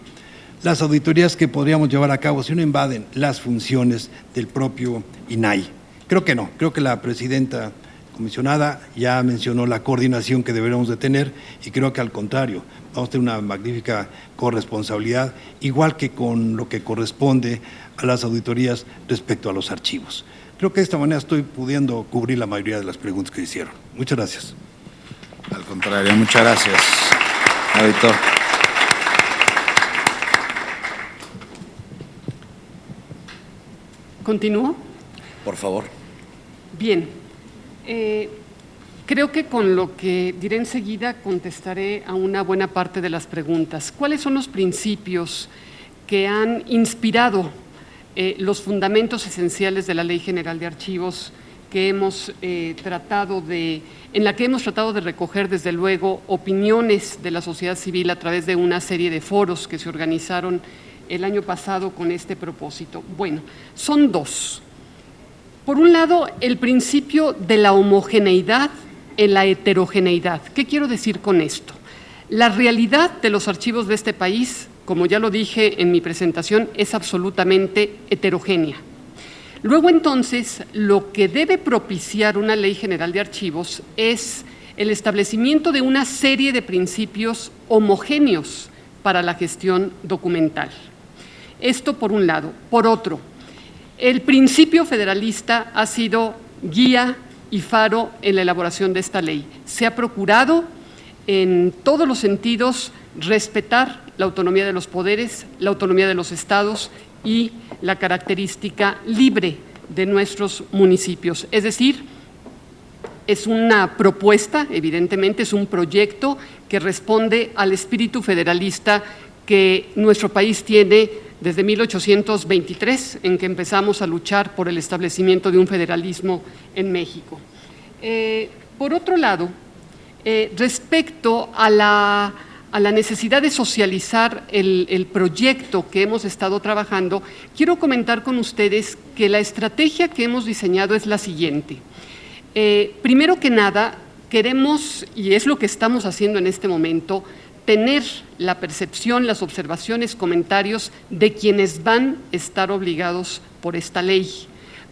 las auditorías que podríamos llevar a cabo si no invaden las funciones del propio INAI. Creo que no, creo que la presidenta comisionada ya mencionó la coordinación que deberemos de tener y creo que al contrario, vamos a tener una magnífica corresponsabilidad, igual que con lo que corresponde a las auditorías respecto a los archivos. Creo que de esta manera estoy pudiendo cubrir la mayoría de las preguntas que hicieron. Muchas gracias.
Al contrario, muchas gracias, auditor.
¿Continúo?
Por favor.
Bien. Creo que con lo que diré enseguida contestaré a una buena parte de las preguntas. ¿Cuáles son los principios que han inspirado los fundamentos esenciales de la Ley General de Archivos que hemos en la que hemos tratado de recoger, desde luego, opiniones de la sociedad civil a través de una serie de foros que se organizaron el año pasado con este propósito? Bueno, son dos. Por un lado, el principio de la homogeneidad en la heterogeneidad. ¿Qué quiero decir con esto? La realidad de los archivos de este país, como ya lo dije en mi presentación, es absolutamente heterogénea. Luego, entonces, lo que debe propiciar una Ley General de Archivos es el establecimiento de una serie de principios homogéneos para la gestión documental. Esto por un lado. Por otro, el principio federalista ha sido guía y faro en la elaboración de esta ley. Se ha procurado en todos los sentidos respetar la autonomía de los poderes, la autonomía de los estados y la característica libre de nuestros municipios. Es decir, es una propuesta, evidentemente, es un proyecto que responde al espíritu federalista que nuestro país tiene desde 1823, en que empezamos a luchar por el establecimiento de un federalismo en México. Por otro lado, respecto a la necesidad de socializar el proyecto que hemos estado trabajando, quiero comentar con ustedes que la estrategia que hemos diseñado es la siguiente. Primero que nada, queremos, y es lo que estamos haciendo en este momento, tener la percepción, las observaciones, comentarios de quienes van a estar obligados por esta ley,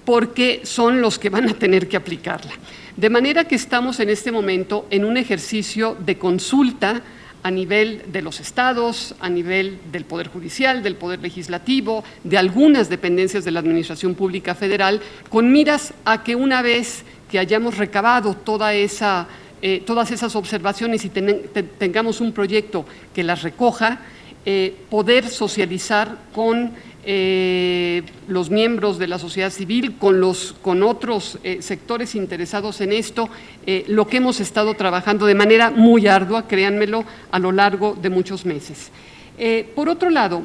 porque son los que van a tener que aplicarla. De manera que estamos en este momento en un ejercicio de consulta a nivel de los estados, a nivel del Poder Judicial, del Poder Legislativo, de algunas dependencias de la Administración Pública Federal, con miras a que una vez que hayamos recabado todas esas observaciones y tengamos un proyecto que las recoja, poder socializar con los miembros de la sociedad civil, con otros sectores interesados en esto, lo que hemos estado trabajando de manera muy ardua, créanmelo, a lo largo de muchos meses. Por otro lado,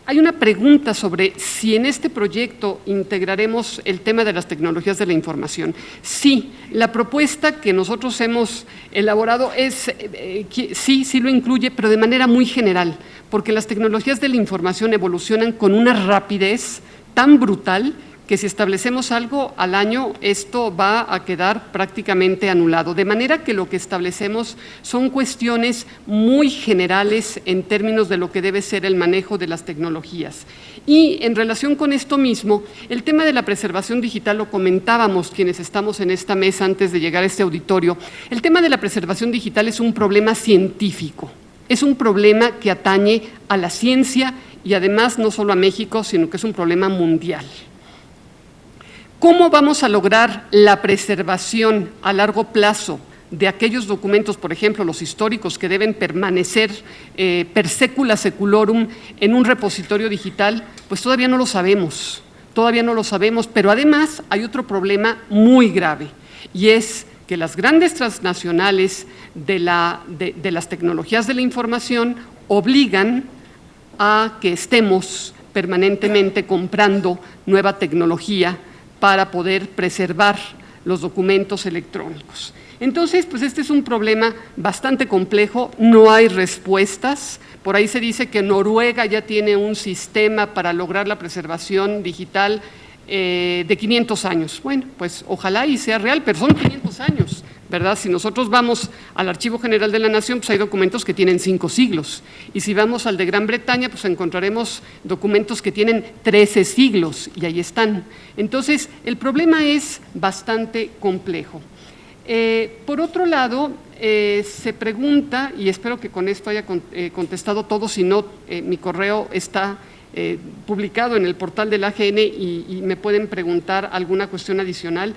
hay una pregunta sobre si en este proyecto integraremos el tema de las tecnologías de la información. Sí, la propuesta que nosotros hemos elaborado sí lo incluye, pero de manera muy general, porque las tecnologías de la información evolucionan con una rapidez tan brutal que si establecemos algo al año, esto va a quedar prácticamente anulado. De manera que lo que establecemos son cuestiones muy generales en términos de lo que debe ser el manejo de las tecnologías. Y en relación con esto mismo, el tema de la preservación digital lo comentábamos quienes estamos en esta mesa antes de llegar a este auditorio. El tema de la preservación digital es un problema científico, es un problema que atañe a la ciencia y además no solo a México, sino que es un problema mundial. ¿Cómo vamos a lograr la preservación a largo plazo de aquellos documentos, por ejemplo, los históricos, que deben permanecer per secula seculorum en un repositorio digital? Pues todavía no lo sabemos, pero además hay otro problema muy grave, y es que las grandes transnacionales de las tecnologías de la información obligan a que estemos permanentemente comprando nueva tecnología para poder preservar los documentos electrónicos. Entonces, pues este es un problema bastante complejo, no hay respuestas. Por ahí se dice que Noruega ya tiene un sistema para lograr la preservación digital de 500 años. Bueno, pues ojalá y sea real, pero son 500 años, ¿verdad? Si nosotros vamos al Archivo General de la Nación, pues hay documentos que tienen 5 siglos. Y si vamos al de Gran Bretaña, pues encontraremos documentos que tienen 13 siglos, y ahí están. Entonces, el problema es bastante complejo. Por otro lado, se pregunta, y espero que con esto haya contestado todo, si no, mi correo está publicado en el portal del AGN y me pueden preguntar alguna cuestión adicional.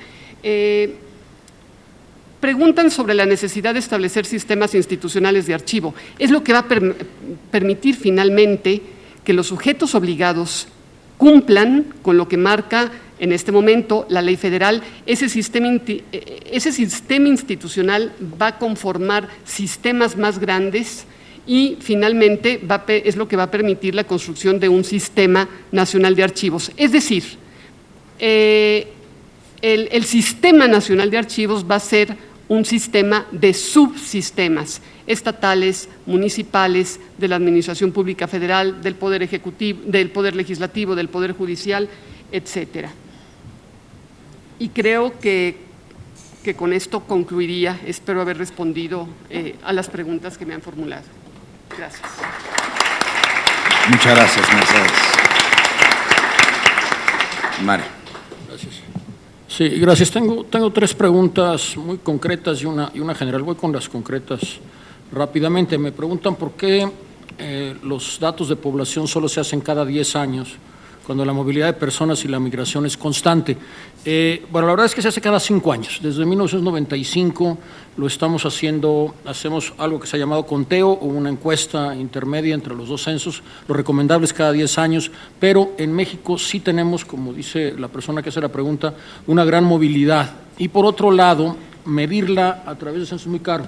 Preguntan sobre la necesidad de establecer sistemas institucionales de archivo. Es lo que va a permitir finalmente que los sujetos obligados cumplan con lo que marca en este momento la ley federal. Ese sistema institucional va a conformar sistemas más grandes y finalmente es lo que va a permitir la construcción de un sistema nacional de archivos. Es decir, el Sistema Nacional de Archivos va a ser un sistema de subsistemas estatales, municipales, de la Administración Pública Federal, del Poder Ejecutivo, del Poder Legislativo, del Poder Judicial, etcétera. Y creo que con esto concluiría. Espero haber respondido a las preguntas que me han formulado. Gracias.
Muchas gracias, Mercedes. Mario.
Gracias. Sí, gracias. Tengo 3 preguntas muy concretas y una general. Voy con las concretas rápidamente. Me preguntan por qué los datos de población solo se hacen cada 10 años, cuando la movilidad de personas y la migración es constante. Bueno, la verdad es que se hace cada 5 años. Desde 1995 lo estamos haciendo, hacemos algo que se ha llamado conteo o una encuesta intermedia entre los 2 censos. Lo recomendable es cada 10 años, pero en México sí tenemos, como dice la persona que hace la pregunta, una gran movilidad. Y por otro lado, medirla a través de censos es muy caro.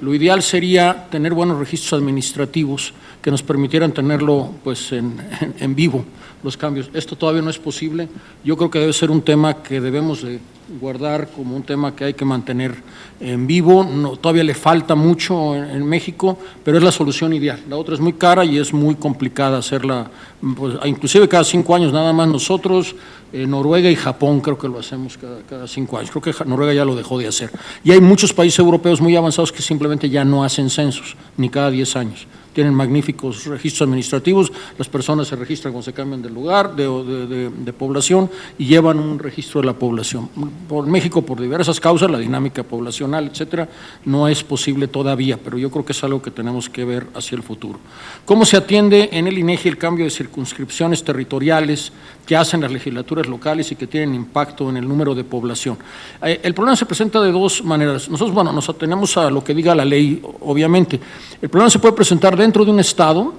Lo ideal sería tener buenos registros administrativos que nos permitieran tenerlo pues, en vivo, los cambios. Esto todavía no es posible. Yo creo que debe ser un tema que debemos de guardar como un tema que hay que mantener en vivo. No, todavía le falta mucho en México, pero es la solución ideal. La otra es muy cara y es muy complicada hacerla, pues, inclusive cada 5 años nada más nosotros, Noruega y Japón creo que lo hacemos cada 5 años. Creo que Noruega ya lo dejó de hacer. Y hay muchos países europeos muy avanzados que simplemente ya no hacen censos, ni cada 10 años. Tienen magníficos registros administrativos, las personas se registran cuando se cambian de lugar, de población, y llevan un registro de la población. Por México, por diversas causas, la dinámica poblacional, etcétera, no es posible todavía, pero yo creo que es algo que tenemos que ver hacia el futuro. ¿Cómo se atiende en el INEGI el cambio de circunscripciones territoriales que hacen las legislaturas locales y que tienen impacto en el número de población? El problema se presenta de dos maneras. Nosotros, bueno, nos atenemos a lo que diga la ley, obviamente. El problema se puede presentar dentro de un estado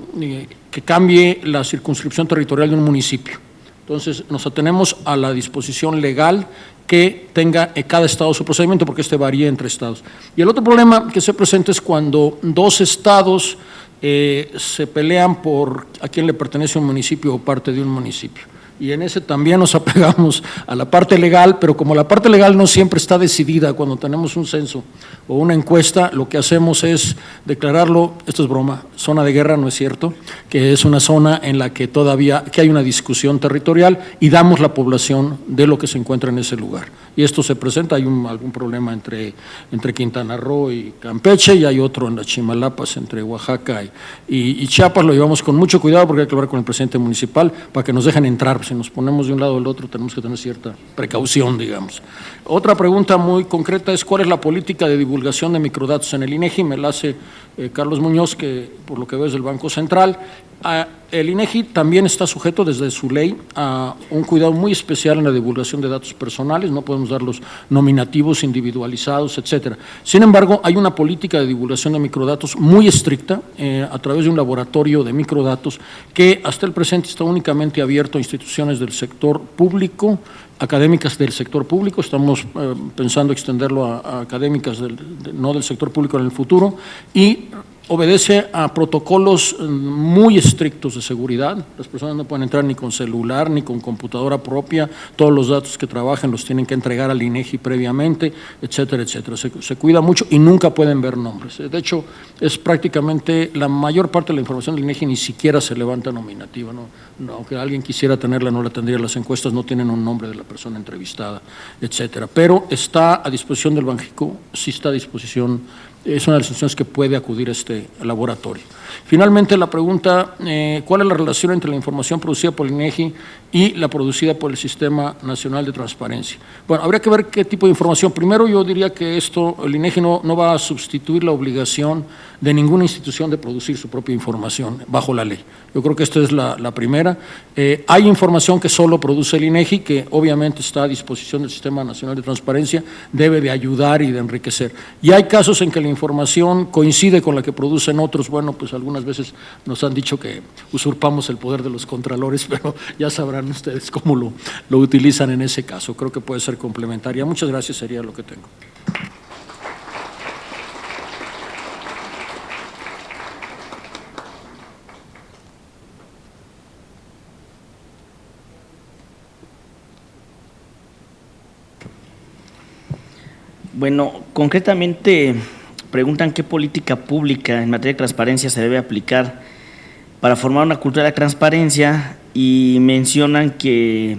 que cambie la circunscripción territorial de un municipio. Entonces, nos atenemos a la disposición legal que tenga cada estado su procedimiento, porque este varía entre estados. Y el otro problema que se presenta es cuando dos estados se pelean por a quién le pertenece un municipio o parte de un municipio. Y en ese también nos apegamos a la parte legal, pero como la parte legal no siempre está decidida cuando tenemos un censo o una encuesta, lo que hacemos es declararlo, esto es broma, zona de guerra, no es cierto, que es una zona en la que todavía hay una discusión territorial y damos la población de lo que se encuentra en ese lugar. Y esto se presenta, hay algún problema entre Quintana Roo y Campeche, y hay otro en las Chimalapas entre Oaxaca y Chiapas. Lo llevamos con mucho cuidado porque hay que hablar con el presidente municipal para que nos dejen entrar. Si nos ponemos de un lado o del otro tenemos que tener cierta precaución, digamos. Otra pregunta muy concreta es ¿cuál es la política de divulgación de microdatos en el INEGI? Me la hace Carlos Muñoz, que por lo que veo es del Banco Central. El INEGI también está sujeto desde su ley a un cuidado muy especial en la divulgación de datos personales, no podemos dar los nominativos individualizados, etcétera. Sin embargo, hay una política de divulgación de microdatos muy estricta a través de un laboratorio de microdatos que hasta el presente está únicamente abierto a instituciones del sector público, académicas del sector público, estamos pensando extenderlo a académicas no del sector público en el futuro, y obedece a protocolos muy estrictos de seguridad. Las personas no pueden entrar ni con celular ni con computadora propia, todos los datos que trabajen los tienen que entregar al INEGI previamente, etcétera, etcétera. Se cuida mucho y nunca pueden ver nombres. De hecho, es prácticamente la mayor parte de la información del INEGI ni siquiera se levanta nominativa, no, aunque alguien quisiera tenerla, no la tendría. Las encuestas no tienen un nombre de la persona entrevistada, etcétera. Pero está a disposición del Banjico, sí está a disposición. Es una de las instituciones que puede acudir a este laboratorio. Finalmente, la pregunta, ¿cuál es la relación entre la información producida por el INEGI y la producida por el Sistema Nacional de Transparencia? Bueno, habría que ver qué tipo de información. Primero, yo diría que el INEGI no va a sustituir la obligación de ninguna institución de producir su propia información bajo la ley. Yo creo que esta es la primera. Hay información que solo produce el INEGI, que obviamente está a disposición del Sistema Nacional de Transparencia, debe de ayudar y de enriquecer. Y hay casos en que la información coincide con la que producen otros. Bueno, pues algunas veces nos han dicho que usurpamos el poder de los contralores, pero ya sabrán ustedes cómo lo utilizan en ese caso. Creo que puede ser complementaria. Muchas gracias, sería lo que tengo.
Bueno, concretamente preguntan qué política pública en materia de transparencia se debe aplicar para formar una cultura de transparencia y mencionan que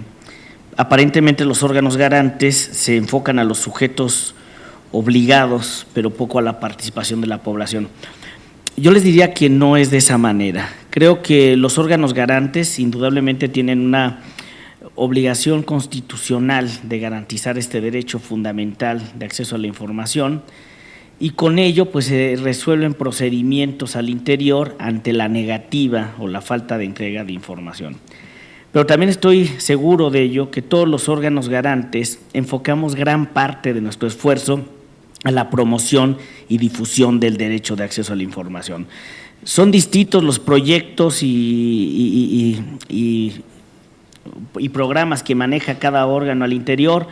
aparentemente los órganos garantes se enfocan a los sujetos obligados, pero poco a la participación de la población. Yo les diría que no es de esa manera. Creo que los órganos garantes indudablemente tienen una obligación constitucional de garantizar este derecho fundamental de acceso a la información y con ello pues se resuelven procedimientos al interior ante la negativa o la falta de entrega de información. Pero también estoy seguro de ello que todos los órganos garantes enfocamos gran parte de nuestro esfuerzo a la promoción y difusión del derecho de acceso a la información. Son distintos los proyectos y programas que maneja cada órgano al interior,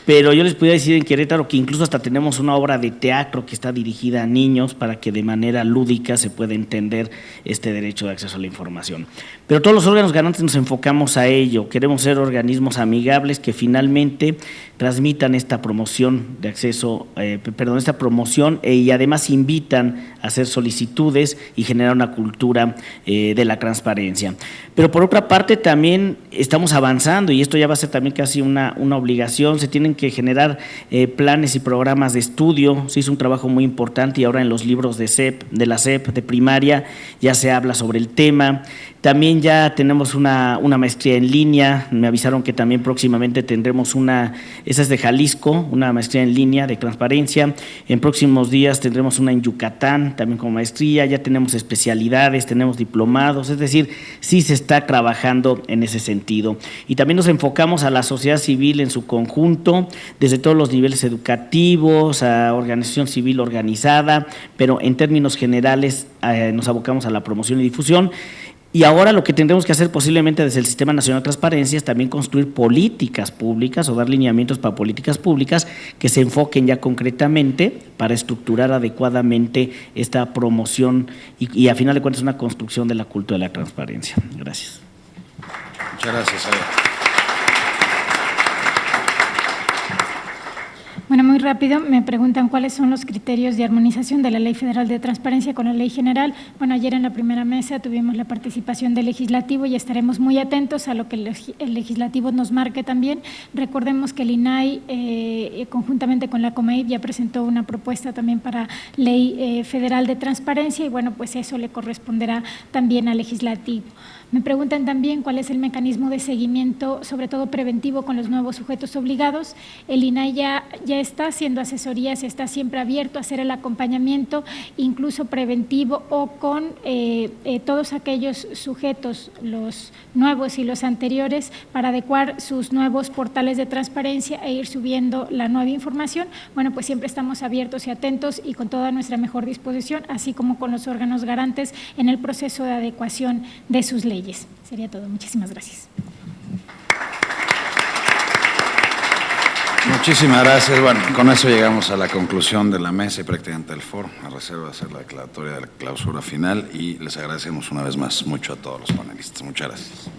pero yo les podría decir en Querétaro que incluso hasta tenemos una obra de teatro que está dirigida a niños para que de manera lúdica se pueda entender este derecho de acceso a la información. Pero todos los órganos garantes nos enfocamos a ello, queremos ser organismos amigables que finalmente transmitan esta promoción de acceso, esta promoción y además invitan a hacer solicitudes y generar una cultura de la transparencia. Pero por otra parte también estamos avanzando y esto ya va a ser también casi una obligación, se tienen que generar planes y programas de estudio, se hizo un trabajo muy importante y ahora en los libros de la SEP de primaria ya se habla sobre el tema. También ya tenemos una maestría en línea, me avisaron que también próximamente tendremos esa es de Jalisco, una maestría en línea de transparencia. En próximos días tendremos una en Yucatán, también como maestría, ya tenemos especialidades, tenemos diplomados, es decir, sí se está trabajando en ese sentido. Y también nos enfocamos a la sociedad civil en su conjunto, desde todos los niveles educativos, a organización civil organizada, pero en términos generales nos abocamos a la promoción y difusión. Y ahora lo que tendremos que hacer posiblemente desde el Sistema Nacional de Transparencia es también construir políticas públicas o dar lineamientos para políticas públicas que se enfoquen ya concretamente para estructurar adecuadamente esta promoción y a final de cuentas una construcción de la cultura de la transparencia. Gracias.
Muchas gracias, Javier.
Bueno, muy rápido, me preguntan cuáles son los criterios de armonización de la Ley Federal de Transparencia con la Ley General. Bueno, ayer en la primera mesa tuvimos la participación del Legislativo y estaremos muy atentos a lo que el Legislativo nos marque también. Recordemos que el INAI, conjuntamente con la COMEIP, ya presentó una propuesta también para Ley Federal de Transparencia y bueno, pues eso le corresponderá también al Legislativo. Me preguntan también cuál es el mecanismo de seguimiento, sobre todo preventivo, con los nuevos sujetos obligados. El INAI ya está haciendo asesorías, está siempre abierto a hacer el acompañamiento, incluso preventivo o con todos aquellos sujetos, los nuevos y los anteriores, para adecuar sus nuevos portales de transparencia e ir subiendo la nueva información. Bueno, pues siempre estamos abiertos y atentos y con toda nuestra mejor disposición, así como con los órganos garantes en el proceso de adecuación de sus leyes. Sería todo. Muchísimas gracias.
Muchísimas gracias. Bueno, con eso llegamos a la conclusión de la mesa y prácticamente del foro, a reserva de hacer la declaratoria de la clausura final y les agradecemos una vez más mucho a todos los panelistas. Muchas gracias.